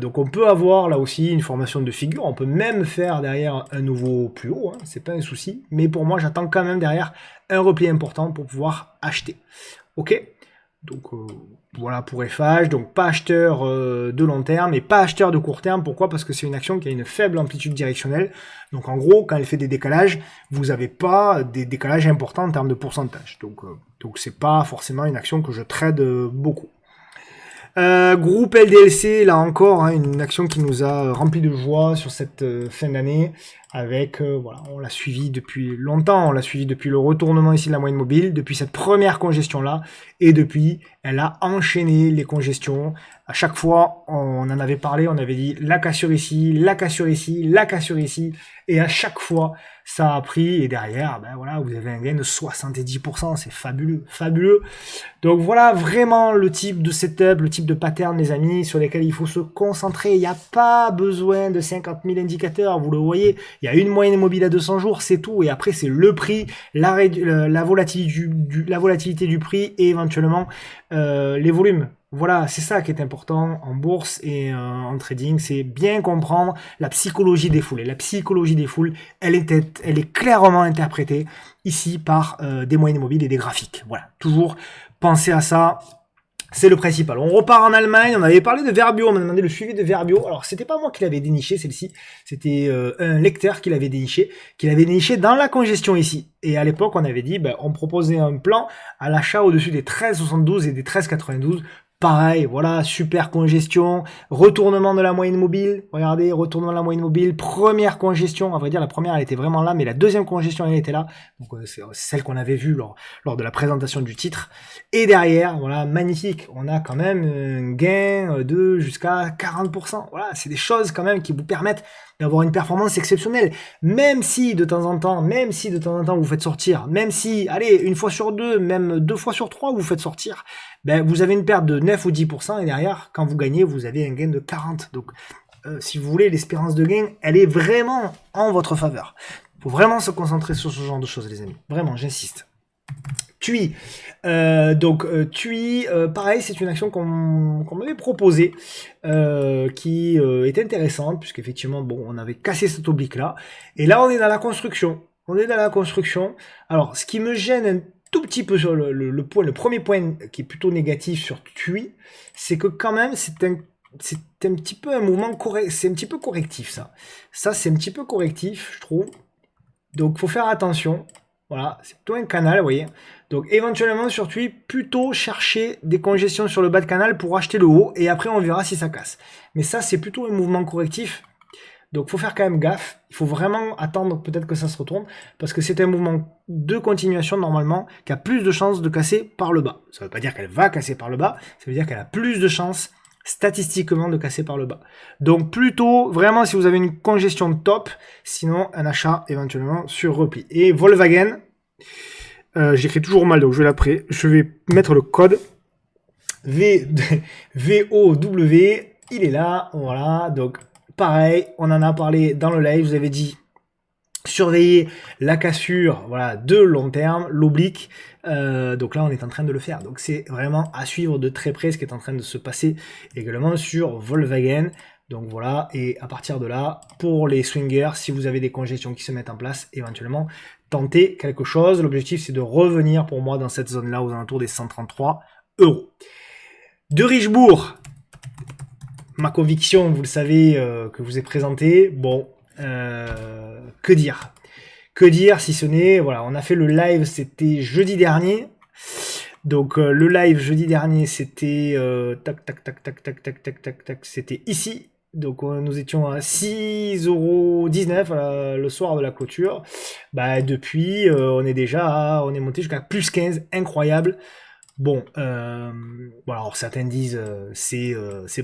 Donc on peut avoir là aussi une formation de figure, on peut même faire derrière un nouveau plus haut, hein, c'est pas un souci, mais pour moi j'attends quand même derrière un repli important pour pouvoir acheter. ok. Donc voilà pour FH, donc pas acheteur de long terme et pas acheteur de court terme. Pourquoi? Parce que c'est une action qui a une faible amplitude directionnelle. Donc en gros, quand elle fait des décalages, vous n'avez pas des décalages importants en termes de pourcentage. Donc c'est pas forcément une action que je trade beaucoup. Groupe LDLC, là encore, hein, une action qui nous a rempli de joie sur cette fin d'année, avec, voilà, on l'a suivi depuis longtemps, on l'a suivi depuis le retournement ici de la moyenne mobile, depuis cette première congestion-là, et depuis, elle a enchaîné les congestions. À chaque fois, on en avait parlé, on avait dit la cassure ici, la cassure ici, la cassure ici, et à chaque fois, ça a pris, et derrière, ben voilà, vous avez un gain de 70%, c'est fabuleux, fabuleux. Donc voilà vraiment le type de setup, le type de pattern, les amis, sur lesquels il faut se concentrer. Il n'y a pas besoin de 50 000 indicateurs, vous le voyez. Il y a une moyenne mobile à 200 jours, c'est tout. Et après, c'est le prix, la volatilité du prix et éventuellement les volumes. Voilà, c'est ça qui est important en bourse et en trading, c'est bien comprendre la psychologie des foules. Et la psychologie des foules, elle est clairement interprétée ici par des moyennes mobiles et des graphiques. Voilà, toujours penser à ça. C'est le principal. On repart en Allemagne. On avait parlé de Verbio. On m'a demandé le suivi de Verbio. Alors, c'était pas moi qui l'avais déniché, celle-ci. C'était un lecteur qui l'avait déniché dans la congestion ici. Et à l'époque, on avait dit, ben, on proposait un plan à l'achat au-dessus des 13,72 et des 13,92. Pareil, voilà, super congestion, retournement de la moyenne mobile, regardez, retournement de la moyenne mobile, première congestion, à vrai dire la première elle était vraiment là, mais la deuxième congestion elle était là, donc c'est celle qu'on avait vue lors de la présentation du titre, et derrière, voilà, magnifique, on a quand même un gain de jusqu'à 40%, voilà, c'est des choses quand même qui vous permettent d'avoir une performance exceptionnelle, même si de temps en temps vous faites sortir, même si, allez, une fois sur deux, même 2 fois sur 3 vous faites sortir, ben, vous avez une perte de 9 ou 10%, et derrière, quand vous gagnez, vous avez un gain de 40%. Donc, si vous voulez, l'espérance de gain, elle est vraiment en votre faveur. Il faut vraiment se concentrer sur ce genre de choses, les amis. Vraiment, j'insiste. TUI. TUI, pareil, c'est une action qu'on m'avait proposée, qui est intéressante, puisqu'effectivement, bon, on avait cassé cet oblique-là. Et là, on est dans la construction. Alors, ce qui me gêne un tout petit peu sur le premier point qui est plutôt négatif sur TUI, c'est que quand même, c'est un petit peu un mouvement correct, c'est un petit peu correctif, ça. Ça, c'est un petit peu correctif, je trouve. Donc, faut faire attention. Voilà, c'est plutôt un canal, vous voyez. Donc, éventuellement, sur TUI, plutôt chercher des congestions sur le bas de canal pour acheter le haut, et après, on verra si ça casse. Mais ça, c'est plutôt un mouvement correctif. Donc, il faut faire quand même gaffe. Il faut vraiment attendre peut-être que ça se retourne, parce que c'est un mouvement de continuation, normalement, qui a plus de chances de casser par le bas. Ça ne veut pas dire qu'elle va casser par le bas, ça veut dire qu'elle a plus de chances statistiquement de casser par le bas. Donc plutôt, vraiment, si vous avez une congestion top, sinon un achat éventuellement sur repli. Et Volkswagen, j'écris toujours mal, donc je vais mettre le code VOW, il est là, voilà, donc pareil, on en a parlé dans le live, je vous avais dit surveiller la cassure, voilà, de long terme, l'oblique. Donc là, on est en train de le faire. Donc c'est vraiment à suivre de très près ce qui est en train de se passer également sur Volkswagen. Donc voilà, et à partir de là, pour les swingers, si vous avez des congestions qui se mettent en place, éventuellement, tentez quelque chose. L'objectif, c'est de revenir pour moi dans cette zone-là aux alentours des 133 €. De Richebourg, ma conviction, vous le savez, que je vous ai présenté. Bon, que dire si ce n'est, voilà, on a fait le live, c'était jeudi dernier. Donc le live jeudi dernier, c'était c'était ici. Donc nous étions à 6,19 € le soir de la clôture. Bah depuis, on est monté jusqu'à plus 15, incroyable. Bon, bon, alors certains disent c'est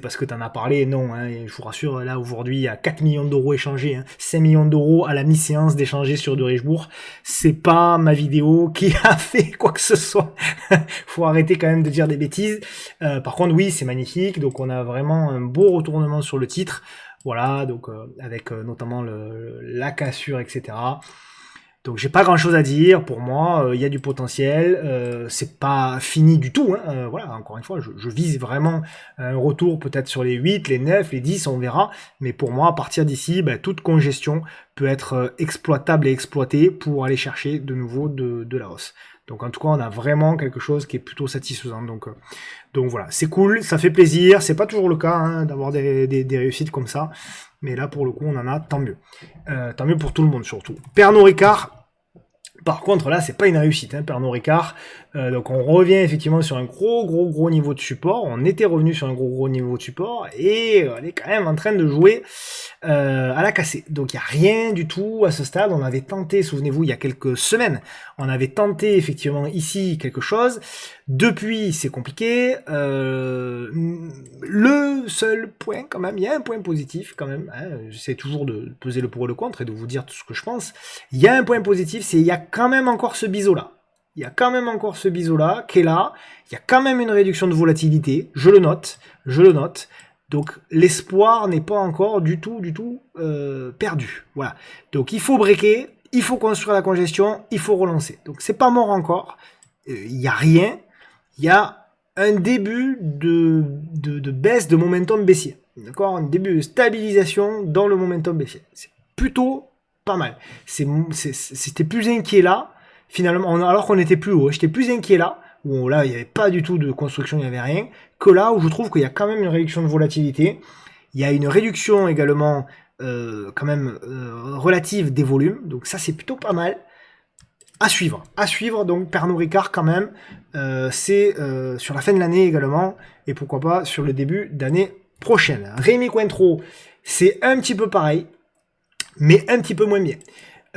parce que tu en as parlé, non, hein, et je vous rassure, là aujourd'hui il y a 4 millions d'euros échangés, hein, 5 millions d'euros à la mi-séance d'échanger sur de Richebourg, c'est pas ma vidéo qui a fait quoi que ce soit, faut arrêter quand même de dire des bêtises. Par contre oui, c'est magnifique, donc on a vraiment un beau retournement sur le titre, voilà, donc avec notamment la cassure, etc. Donc j'ai pas grand chose à dire, pour moi il y a du potentiel, c'est pas fini du tout, hein, voilà, encore une fois je vise vraiment un retour peut-être sur les 8, les 9, les 10, on verra, mais pour moi à partir d'ici, toute congestion peut être exploitable et exploité pour aller chercher de nouveau de la hausse. Donc en tout cas, on a vraiment quelque chose qui est plutôt satisfaisant. Donc voilà, c'est cool, ça fait plaisir. C'est pas toujours le cas hein, d'avoir des réussites comme ça. Mais là, pour le coup, on en a, tant mieux. Tant mieux pour tout le monde, surtout. Pernod Ricard, par contre, là, c'est pas une réussite, hein, Pernod Ricard. Donc, on revient effectivement sur un gros niveau de support. On était revenu sur un gros niveau de support et on est quand même en train de jouer à la cassée. Donc, il n'y a rien du tout à ce stade. On avait tenté, souvenez-vous, il y a quelques semaines, on avait tenté effectivement ici quelque chose. Depuis, c'est compliqué. Le seul point, quand même, il y a un point positif quand même. Hein, j'essaie toujours de peser le pour et le contre et de vous dire tout ce que je pense. Il y a un point positif, c'est il y a quand même encore ce biseau-là. Il y a quand même encore ce biseau-là qui est là. Il y a quand même une réduction de volatilité. Je le note. Donc l'espoir n'est pas encore du tout perdu. Voilà. Donc il faut breaker, il faut construire la congestion, il faut relancer. Donc c'est pas mort encore. Il n'y a rien. Il y a un début de baisse de momentum baissier. D'accord? Un début de stabilisation dans le momentum baissier. C'est plutôt pas mal. C'était plus inquiet là, finalement, alors qu'on était plus haut. J'étais plus inquiet là, où là, il n'y avait pas du tout de construction, il n'y avait rien, que là où je trouve qu'il y a quand même une réduction de volatilité. Il y a une réduction également, quand même, relative des volumes. Donc ça, c'est plutôt pas mal. À suivre, donc Pernod Ricard quand même, c'est sur la fin de l'année également, et pourquoi pas sur le début d'année prochaine. Rémi Cointreau, c'est un petit peu pareil, mais un petit peu moins bien.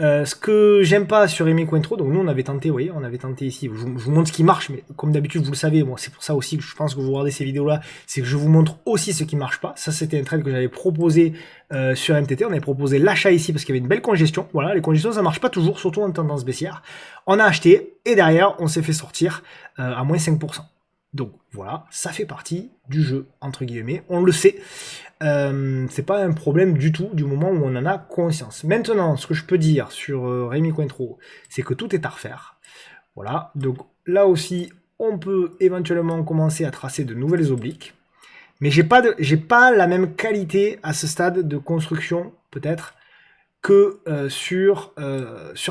Ce que j'aime pas sur Rémi Cointreau, donc nous on avait tenté, vous voyez, on avait tenté ici, je vous montre ce qui marche, mais comme d'habitude vous le savez, moi c'est pour ça aussi que je pense que vous regardez ces vidéos là, c'est que je vous montre aussi ce qui marche pas. Ça c'était un trade que j'avais proposé sur MTT, on avait proposé l'achat ici parce qu'il y avait une belle congestion, voilà, les congestions ça marche pas toujours, surtout en tendance baissière. On a acheté, et derrière on s'est fait sortir à moins 5%. Donc voilà, ça fait partie du jeu, entre guillemets, on le sait. C'est pas un problème du tout du moment où on en a conscience. Maintenant, ce que je peux dire sur Rémi Cointreau, c'est que tout est à refaire. Voilà, donc là aussi, on peut éventuellement commencer à tracer de nouvelles obliques. Mais j'ai pas la même qualité à ce stade de construction, peut-être, que sur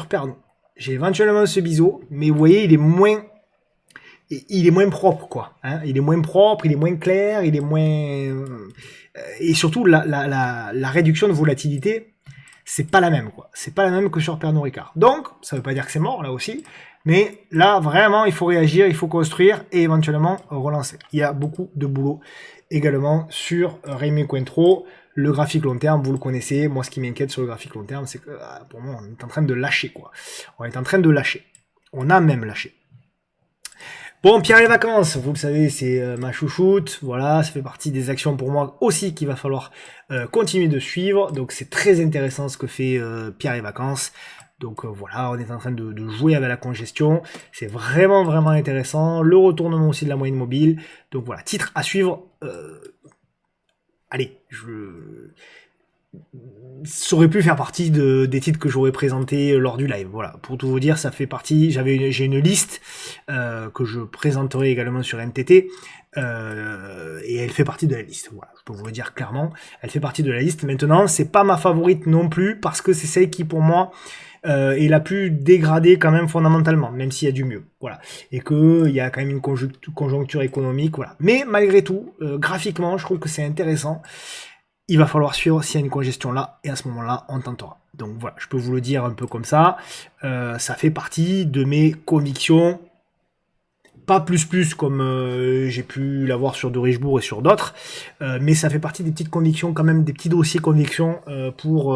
Pernod. J'ai éventuellement ce biseau, mais vous voyez, il est moins propre, quoi. Hein, il est moins propre, il est moins clair, il est moins... et surtout, la réduction de volatilité, c'est pas la même, quoi. C'est pas la même que sur Pernod Ricard. Donc, ça veut pas dire que c'est mort, là aussi. Mais là, vraiment, il faut réagir, il faut construire et éventuellement relancer. Il y a beaucoup de boulot également sur Rémi Cointreau. Le graphique long terme, vous le connaissez. Moi, ce qui m'inquiète sur le graphique long terme, c'est que, pour moi, on est en train de lâcher, quoi. On est en train de lâcher. On a même lâché. Bon, Pierre et Vacances, vous le savez, c'est ma chouchoute. Voilà, ça fait partie des actions pour moi aussi qu'il va falloir continuer de suivre. Donc c'est très intéressant ce que fait Pierre et Vacances. Donc voilà, on est en train de jouer avec la congestion. C'est vraiment intéressant. Le retournement aussi de la moyenne mobile. Donc voilà, titre à suivre. Allez, ça aurait pu faire partie des titres que j'aurais présentés lors du live. Voilà, pour tout vous dire, ça fait partie. J'ai une liste que je présenterai également sur MTT et elle fait partie de la liste. Voilà, je peux vous le dire clairement, elle fait partie de la liste. Maintenant, c'est pas ma favorite non plus parce que c'est celle qui pour moi est la plus dégradée quand même fondamentalement, même s'il y a du mieux. Voilà, et que il y a quand même une conjoncture économique. Voilà, mais malgré tout, graphiquement, je trouve que c'est intéressant. Il va falloir suivre s'il y a une congestion là, et à ce moment-là, on tentera. Donc voilà, je peux vous le dire un peu comme ça. Ça fait partie de mes convictions. Pas plus comme j'ai pu l'avoir sur de Richebourg et sur d'autres. Mais ça fait partie des petites convictions, quand même, des petits dossiers convictions pour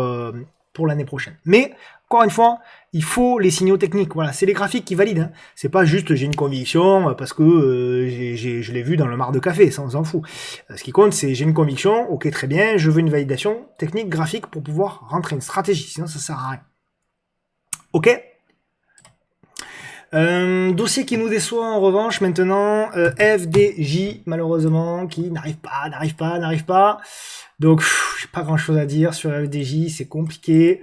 l'année prochaine. Mais, encore une fois, il faut les signaux techniques. Voilà, c'est les graphiques qui valident. Hein. C'est pas juste j'ai une conviction parce que je l'ai vu dans le mar de café, ça on s'en fout. Ce qui compte, c'est j'ai une conviction, ok très bien, je veux une validation technique, graphique pour pouvoir rentrer une stratégie, sinon ça sert à rien. Ok. Dossier qui nous déçoit en revanche maintenant, FDJ malheureusement qui n'arrive pas. Donc j'ai pas grand chose à dire sur FDJ, c'est compliqué.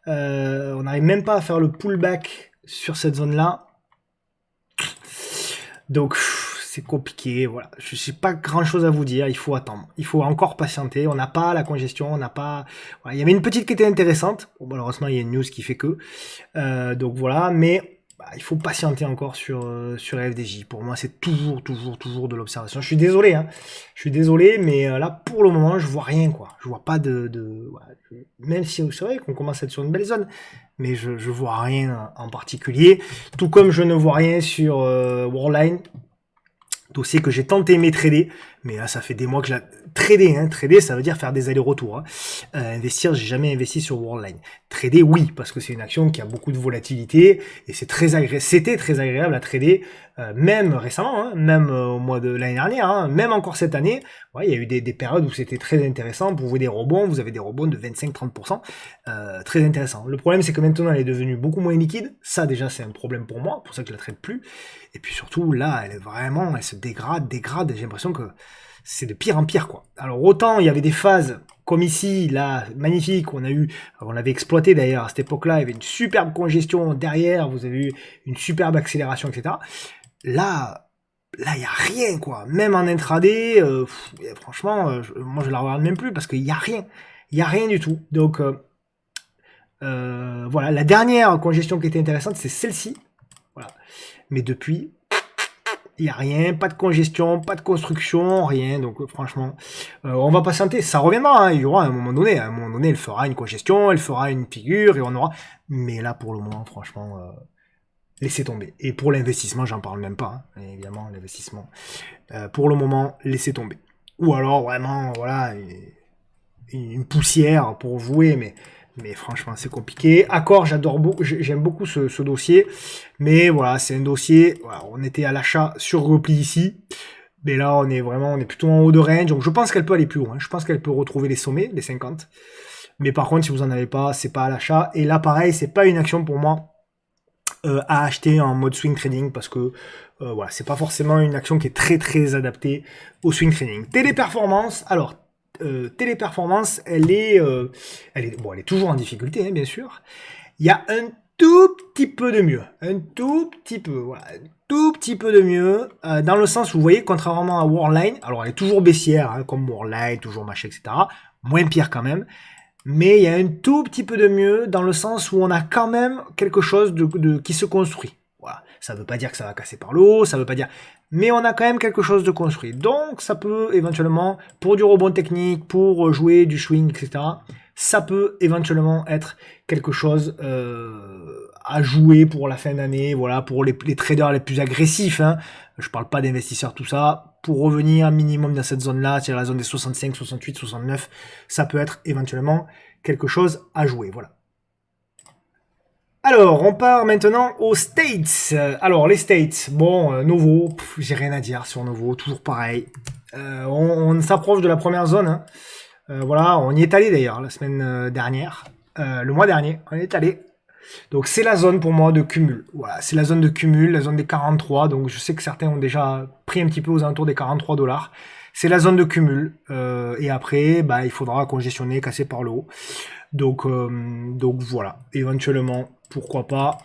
On n'arrive même pas à faire le pullback sur cette zone là. Donc c'est compliqué, voilà. Je sais pas grand chose à vous dire, il faut attendre. Il faut encore patienter, on n'a pas la congestion, on n'a pas... Voilà. Il y avait une petite qui était intéressante, bon, malheureusement il y a une news qui fait que, donc voilà, mais il faut patienter encore sur FDJ. Pour moi, c'est toujours de l'observation. Je suis désolé, hein. Je suis désolé, mais là, pour le moment, je vois rien, quoi. Je vois pas voilà. Même si c'est vrai qu'on commence à être sur une belle zone, mais je vois rien en particulier. Tout comme je ne vois rien sur Worldline. Dossier que j'ai tant aimé trader, mais là ça fait des mois que je la trader, hein. Trader ça veut dire faire des allers-retours, hein. Investir, j'ai jamais investi sur Worldline. Trader oui, parce que c'est une action qui a beaucoup de volatilité et c'est très agréable, c'était très agréable à trader, même récemment, hein, même au mois de l'année dernière, hein, même encore cette année. Ouais, il y a eu des périodes où c'était très intéressant. Pour vous des rebonds, vous avez des rebonds de 25-30%, très intéressant. Le problème c'est que maintenant elle est devenue beaucoup moins liquide. Ça déjà c'est un problème pour moi, pour ça que je la trade plus. Et puis surtout là, elle se dégrade. J'ai l'impression que c'est de pire en pire, quoi. Alors autant il y avait des phases comme ici, là, magnifique, on l'avait exploité d'ailleurs à cette époque-là, il y avait une superbe congestion derrière, vous avez eu une superbe accélération, etc. Là, il y a rien, quoi. Même en intraday, franchement, moi je la regarde même plus parce qu'il y a rien du tout. Donc voilà, la dernière congestion qui était intéressante, c'est celle-ci. Voilà. Mais depuis, il n'y a rien, pas de congestion, pas de construction, rien. Donc franchement, on va patienter. Ça reviendra, hein, il y aura à un moment donné. À un moment donné, elle fera une congestion, elle fera une figure et on aura... Mais là, pour le moment, franchement, laissez tomber. Et pour l'investissement, j'en parle même pas. Hein, évidemment, l'investissement. Pour le moment, laissez tomber. Ou alors, vraiment, voilà, une poussière pour jouer, mais franchement, c'est compliqué. Accor, j'aime beaucoup ce dossier. Mais voilà, c'est un dossier, voilà, on était à l'achat sur repli ici. Mais là, on est plutôt en haut de range. Donc, je pense qu'elle peut aller plus haut. Hein. Je pense qu'elle peut retrouver les sommets, les 50. Mais par contre, si vous en avez pas, c'est pas à l'achat. Et là, pareil, c'est pas une action pour moi à acheter en mode swing trading parce que voilà, c'est pas forcément une action qui est très adaptée au swing trading. Téléperformance, alors Téléperformance, elle est toujours en difficulté, hein, bien sûr. Il y a un tout petit peu de mieux, un tout petit peu, voilà, un tout petit peu de mieux, dans le sens où vous voyez, contrairement à Worldline, alors elle est toujours baissière, hein, comme Worldline, toujours machin, etc. Moins pire quand même. Mais il y a un tout petit peu de mieux dans le sens où on a quand même quelque chose qui se construit. Voilà. Ça veut pas dire que ça va casser par l'eau, ça veut pas dire... Mais on a quand même quelque chose de construit. Donc ça peut éventuellement, pour du rebond technique, pour jouer du swing, etc., ça peut éventuellement être quelque chose à jouer pour la fin d'année, voilà, pour les traders les plus agressifs. Hein. Je parle pas d'investisseurs, tout ça. Pour revenir minimum dans cette zone-là, c'est la zone des 65, 68, 69, ça peut être éventuellement quelque chose à jouer, voilà. Alors, on part maintenant aux States. Alors, les States, bon, Novo, j'ai rien à dire sur Novo, toujours pareil. On s'approche de la première zone, hein. Voilà, on y est allé d'ailleurs la semaine dernière, le mois dernier, on y est allé. Donc c'est la zone pour moi de cumul. Voilà, c'est la zone de cumul, la zone des 43. Donc je sais que certains ont déjà pris un petit peu aux alentours des 43 $. C'est la zone de cumul. Et après, bah, il faudra congestionner, casser par le haut. Donc voilà, éventuellement, pourquoi pas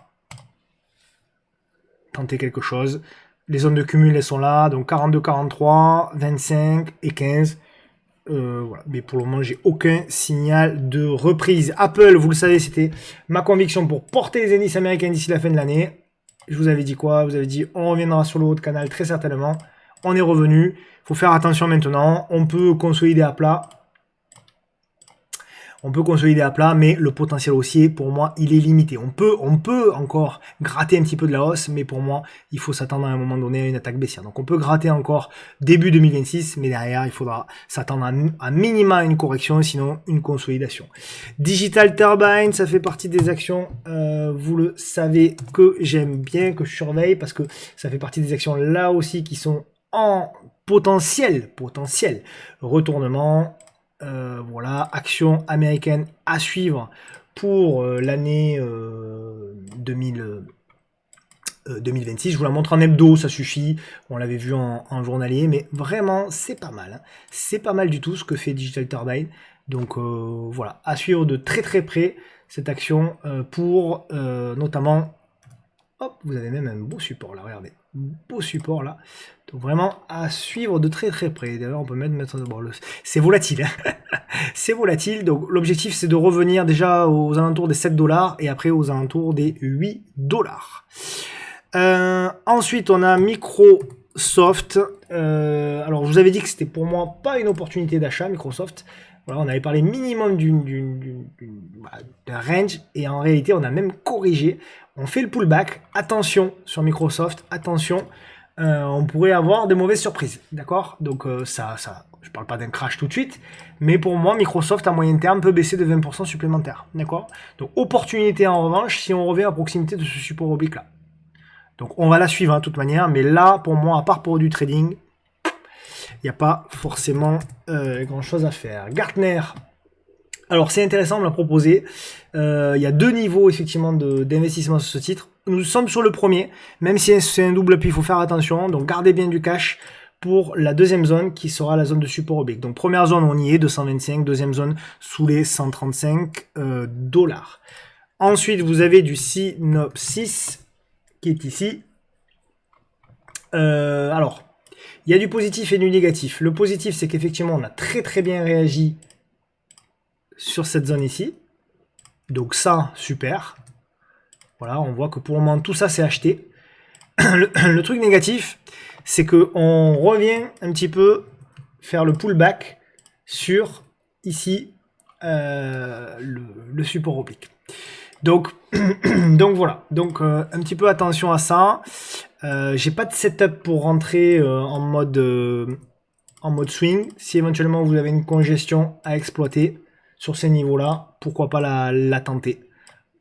tenter quelque chose. Les zones de cumul, elles sont là. Donc 42, 43, 25 et 15. Voilà. Mais pour le moment, j'ai aucun signal de reprise. Apple, vous le savez, c'était ma conviction pour porter les indices américains d'ici la fin de l'année. Je vous avais dit quoi? Vous avez dit on reviendra sur le haut de canal très certainement. On est revenu. Il faut faire attention maintenant. On peut consolider à plat. On peut consolider à plat, mais le potentiel haussier, pour moi, il est limité. On peut encore gratter un petit peu de la hausse, mais pour moi, il faut s'attendre à un moment donné à une attaque baissière. Donc on peut gratter encore début 2026, mais derrière, il faudra s'attendre à minima à une correction, sinon une consolidation. Digital Turbine, ça fait partie des actions, vous le savez, que j'aime bien, que je surveille, parce que ça fait partie des actions là aussi qui sont en potentiel retournement. Voilà, action américaine à suivre pour l'année 2026. Je vous la montre en hebdo, ça suffit. On l'avait vu en journalier, mais vraiment, c'est pas mal. Hein. C'est pas mal du tout ce que fait Digital Turbine. Donc voilà, à suivre de très près cette action pour notamment... Hop, vous avez même un beau support là, regardez. beau support là. Donc vraiment à suivre de très très près. D'ailleurs on peut même mettre bon, c'est volatile. Hein. C'est volatile. Donc l'objectif c'est de revenir déjà aux alentours des 7 $ et après aux alentours des 8 $. Ensuite on a Microsoft. Alors je vous avais dit que c'était pour moi pas une opportunité d'achat Microsoft. Voilà, on avait parlé minimum d'un range et en réalité on a même corrigé. On fait le pullback. Attention sur Microsoft, attention. On pourrait avoir de mauvaises surprises, d'accord? Donc je parle pas d'un crash tout de suite, mais pour moi, Microsoft à moyen terme peut baisser de 20% supplémentaire, d'accord? Donc opportunité en revanche, si on revient à proximité de ce support oblique là. Donc on va la suivre de toute manière, mais là, pour moi, à part pour du trading, il n'y a pas forcément grand chose à faire. Gartner. Alors c'est intéressant, on me l'a proposé. Il y a 2 niveaux effectivement d'investissement sur ce titre. Nous sommes sur le premier, même si c'est un double appui, il faut faire attention. Donc gardez bien du cash pour la deuxième zone qui sera la zone de support oblique. Donc première zone on y est, 225, deuxième zone sous les 135 $. Ensuite vous avez du Synopsys qui est ici. Alors il y a du positif et du négatif. Le positif c'est qu'effectivement on a très très bien réagi sur cette zone ici. Donc ça, super. Voilà, on voit que pour le moment, tout ça c'est acheté. Le truc négatif, c'est qu'on revient un petit peu faire le pullback sur, ici, le support oblique. Donc voilà. Donc, un petit peu attention à ça. J'ai pas de setup pour rentrer en mode swing. Si éventuellement vous avez une congestion à exploiter, sur ces niveaux-là, pourquoi pas la tenter.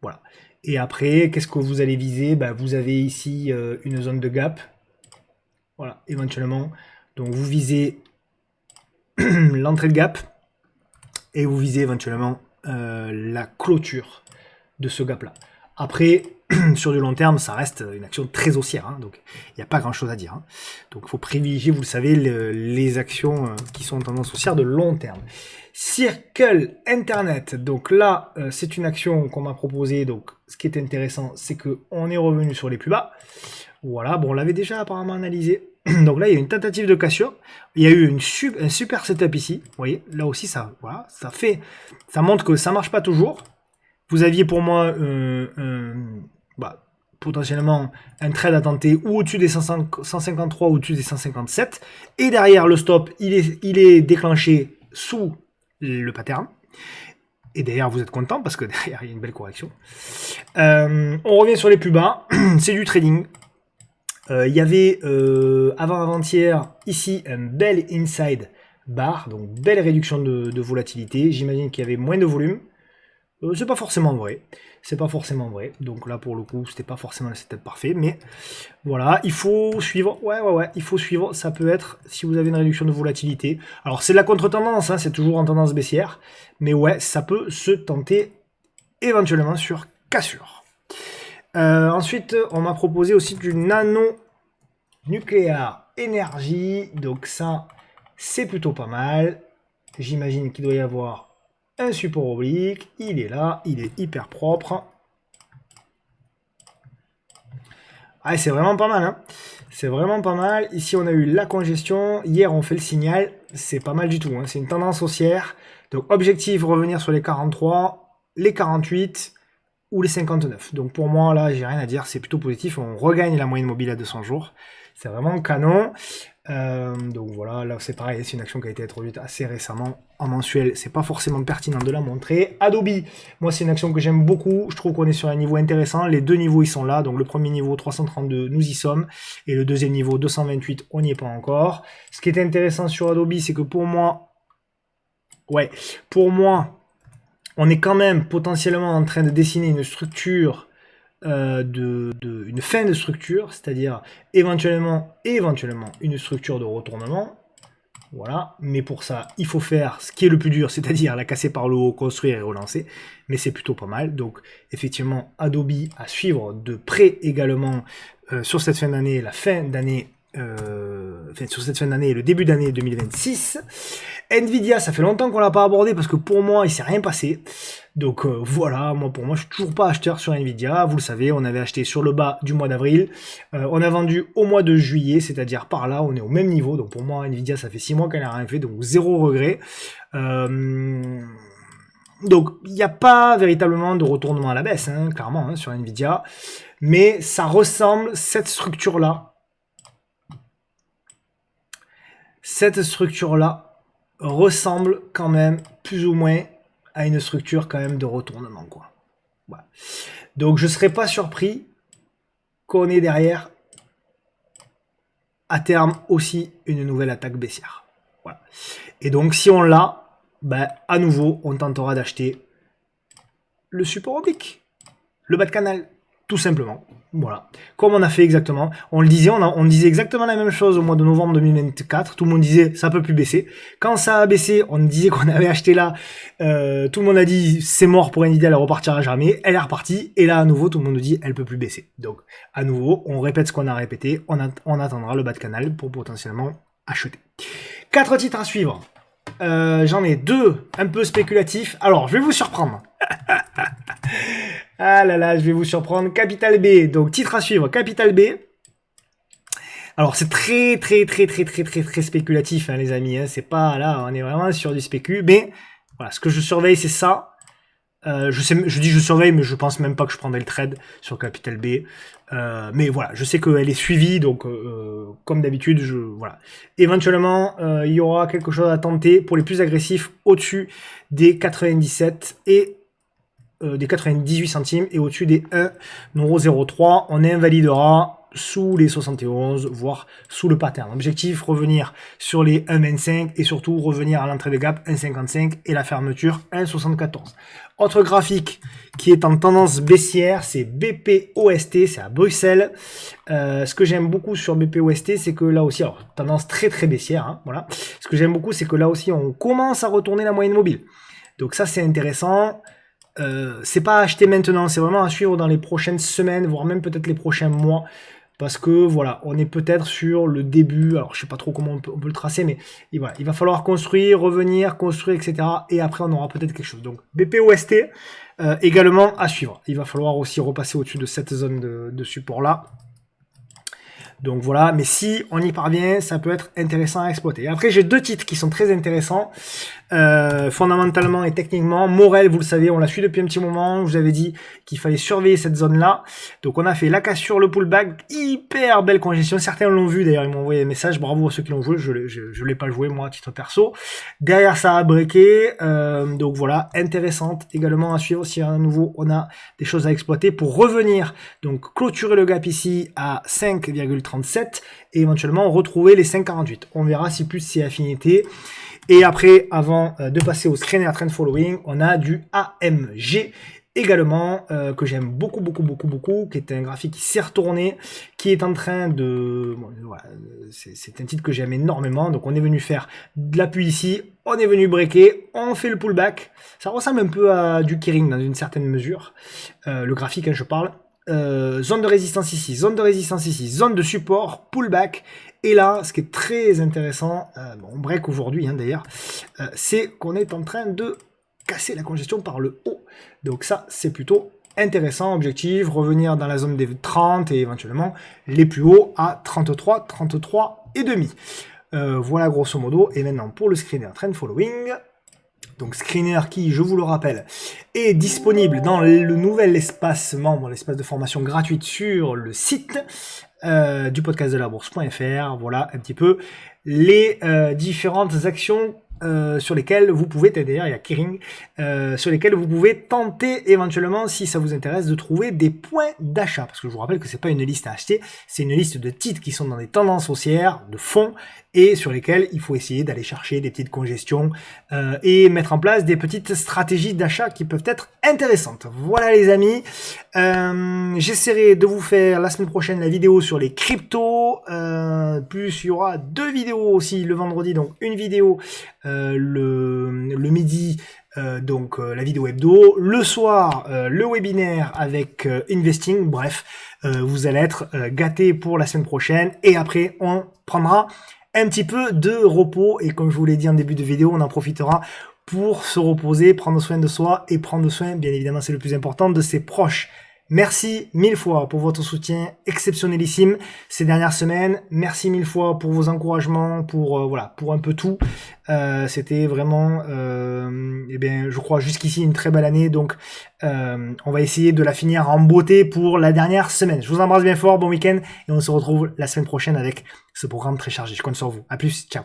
Voilà. Et après, qu'est-ce que vous allez viser? Vous avez ici une zone de gap. Voilà, éventuellement. Donc vous visez l'entrée de gap et vous visez éventuellement la clôture de ce gap-là. Après, sur du long terme, ça reste une action très haussière. Hein, donc il n'y a pas grand-chose à dire. Hein. Donc il faut privilégier, vous le savez, les actions qui sont en tendance haussière de long terme. Circle Internet, donc là c'est une action qu'on m'a proposée, donc ce qui est intéressant c'est qu'on est revenu sur les plus bas, voilà, bon on l'avait déjà apparemment analysé, donc là il y a une tentative de cassure, il y a eu un super setup ici, vous voyez, là aussi ça, voilà, ça montre que ça marche pas toujours, vous aviez pour moi potentiellement un trade à tenter ou au-dessus des 153 ou au-dessus des 157, et derrière le stop il est déclenché sous le pattern. Et d'ailleurs, vous êtes content parce que derrière, il y a une belle correction. On revient sur les plus bas. C'est du trading. Il y avait avant-avant-hier ici un bel inside bar, donc belle réduction de volatilité. J'imagine qu'il y avait moins de volume. C'est pas forcément vrai. C'est pas forcément vrai. Donc là, pour le coup, c'était pas forcément le setup parfait. Mais voilà, il faut suivre. Ouais, il faut suivre. Ça peut être, si vous avez une réduction de volatilité. Alors, c'est de la contre-tendance, hein, c'est toujours en tendance baissière. Mais ouais, ça peut se tenter éventuellement sur cassure. Ensuite, on m'a proposé aussi du nano-nucléaire énergie. Donc ça, c'est plutôt pas mal. J'imagine qu'il doit y avoir un support oblique, il est là, il est hyper propre. Ah, c'est vraiment pas mal, hein. C'est vraiment pas mal. Ici, on a eu la congestion. Hier, on fait le signal. C'est pas mal du tout, hein. C'est une tendance haussière. Donc, objectif, revenir sur les 43, les 48 ou les 59. Donc, pour moi, là, j'ai rien à dire. C'est plutôt positif. On regagne la moyenne mobile à 200 jours. C'est vraiment canon. Donc voilà, là c'est pareil, c'est une action qui a été introduite assez récemment en mensuel, c'est pas forcément pertinent de la montrer. Adobe, moi c'est une action que j'aime beaucoup, je trouve qu'on est sur un niveau intéressant, les deux niveaux ils sont là, donc le premier niveau 332, nous y sommes, et le deuxième niveau 228, on n'y est pas encore. Ce qui est intéressant sur Adobe, c'est que pour moi, on est quand même potentiellement en train de dessiner une structure une fin de structure, c'est-à-dire éventuellement une structure de retournement, voilà, mais pour ça il faut faire ce qui est le plus dur, c'est-à-dire la casser par le haut, construire et relancer, mais c'est plutôt pas mal. Donc effectivement Adobe à suivre de près également sur cette fin d'année, la fin d'année enfin sur cette fin d'année et le début d'année 2026. Nvidia, ça fait longtemps qu'on l'a pas abordé parce que pour moi, il s'est rien passé. Donc voilà, pour moi, je suis toujours pas acheteur sur Nvidia. Vous le savez, on avait acheté sur le bas du mois d'avril. On a vendu au mois de juillet, c'est-à-dire par là, on est au même niveau. Donc pour moi, Nvidia, ça fait 6 mois qu'elle n'a rien fait, donc zéro regret. Donc il n'y a pas véritablement de retournement à la baisse, hein, clairement, hein, sur Nvidia. Mais ça ressemble, cette structure-là, ressemble quand même plus ou moins à une structure quand même de retournement, quoi. Voilà. Donc je serais pas surpris qu'on ait derrière à terme aussi une nouvelle attaque baissière. Voilà. Et donc si on l'a, à nouveau on tentera d'acheter le support oblique, le bas de canal, tout simplement. Voilà, comme on a fait exactement, on le disait, on disait exactement la même chose au mois de novembre 2024, tout le monde disait ça peut plus baisser. Quand ça a baissé, on disait qu'on avait acheté là, tout le monde a dit c'est mort pour Nvidia, elle repartira jamais, elle est repartie, et là à nouveau tout le monde dit elle peut plus baisser. Donc à nouveau, on répète ce qu'on a répété, on attendra le bas de canal pour potentiellement acheter. 4 titres à suivre, j'en ai 2 un peu spéculatifs, alors je vais vous surprendre. Ah là là, je vais vous surprendre. Capital B, donc titre à suivre, Capital B. Alors c'est très spéculatif, hein, les amis. Hein. C'est pas là, on est vraiment sur du spécu. Mais voilà, ce que je surveille, c'est ça. Je dis je surveille, mais je pense même pas que je prendrai le trade sur Capital B. Mais voilà, je sais qu'elle est suivie, donc comme d'habitude, voilà. Éventuellement, il y aura quelque chose à tenter pour les plus agressifs au-dessus des 97 et des 98 centimes et au-dessus des 1,03€, on invalidera sous les 71, voire sous le pattern. Objectif, revenir sur les 1,25 et surtout revenir à l'entrée de gap 1,55 et la fermeture 1,74. Autre graphique qui est en tendance baissière, c'est BPOST, c'est à Bruxelles. Ce que j'aime beaucoup sur BPOST, c'est que là aussi, alors tendance très baissière, hein, voilà. Ce que j'aime beaucoup, c'est que là aussi, on commence à retourner la moyenne mobile. Donc ça, c'est intéressant. C'est pas à acheter maintenant, c'est vraiment à suivre dans les prochaines semaines, voire même peut-être les prochains mois, parce que voilà, on est peut-être sur le début, alors je sais pas trop comment on peut le tracer, mais voilà, il va falloir construire, revenir, construire, etc. Et après on aura peut-être quelque chose. Donc BPOST également à suivre. Il va falloir aussi repasser au-dessus de cette zone de support là. Donc voilà, mais si on y parvient, ça peut être intéressant à exploiter. Et après, j'ai 2 titres qui sont très intéressants, fondamentalement et techniquement. Morel, vous le savez, on l'a suivi depuis un petit moment. Je vous avais dit qu'il fallait surveiller cette zone-là. Donc on a fait la cassure, le pullback, hyper belle congestion. Certains l'ont vu, d'ailleurs, ils m'ont envoyé un message. Bravo à ceux qui l'ont joué, je l'ai pas joué, moi, à titre perso. Derrière, ça a breaké. Donc voilà, intéressante également à suivre si à nouveau on a des choses à exploiter pour revenir. Donc clôturer le gap ici à 5,37 et éventuellement retrouver les 5,48. On verra si plus c'est affinité. Et après, avant de passer au screener trend following, on a du AMG également, que j'aime beaucoup, qui est un graphique qui s'est retourné, qui est en train de... Bon, voilà, c'est un titre que j'aime énormément, donc on est venu faire de l'appui ici, on est venu breaker, on fait le pullback, ça ressemble un peu à du Kering dans une certaine mesure, le graphique, hein, je parle. Zone de résistance ici, zone de résistance ici, zone de support, pullback. Et là, ce qui est très intéressant, on break aujourd'hui hein, d'ailleurs, c'est qu'on est en train de casser la congestion par le haut. Donc ça, c'est plutôt intéressant. Objectif, revenir dans la zone des 30 et éventuellement les plus hauts à 33, 33 et demi. Voilà grosso modo. Et maintenant pour le screener trend following. Donc screener qui, je vous le rappelle, est disponible dans le nouvel espace membre, l'espace de formation gratuite sur le site du podcast de la bourse.fr. Voilà un petit peu les différentes actions sur lesquelles vous pouvez, d'ailleurs il y a Kering, sur lesquelles vous pouvez tenter éventuellement, si ça vous intéresse, de trouver des points d'achat. Parce que je vous rappelle que c'est pas une liste à acheter, c'est une liste de titres qui sont dans des tendances haussières, de fonds, et sur lesquels il faut essayer d'aller chercher des petites congestions et mettre en place des petites stratégies d'achat qui peuvent être intéressantes. Voilà les amis, j'essaierai de vous faire la semaine prochaine la vidéo sur les cryptos, plus il y aura 2 vidéos aussi le vendredi, donc une vidéo le midi, donc la vidéo hebdo, le soir le webinaire avec investing, bref, vous allez être gâtés pour la semaine prochaine et après on prendra un petit peu de repos. Et comme je vous l'ai dit en début de vidéo, on en profitera pour se reposer, prendre soin de soi et prendre soin, bien évidemment, c'est le plus important, de ses proches. Merci mille fois pour votre soutien exceptionnelissime ces dernières semaines. Merci mille fois pour vos encouragements, pour voilà, pour un peu tout. C'était vraiment, je crois jusqu'ici une très belle année. Donc, on va essayer de la finir en beauté pour la dernière semaine. Je vous embrasse bien fort, bon week-end et on se retrouve la semaine prochaine avec ce programme très chargé. Je compte sur vous. À plus, ciao.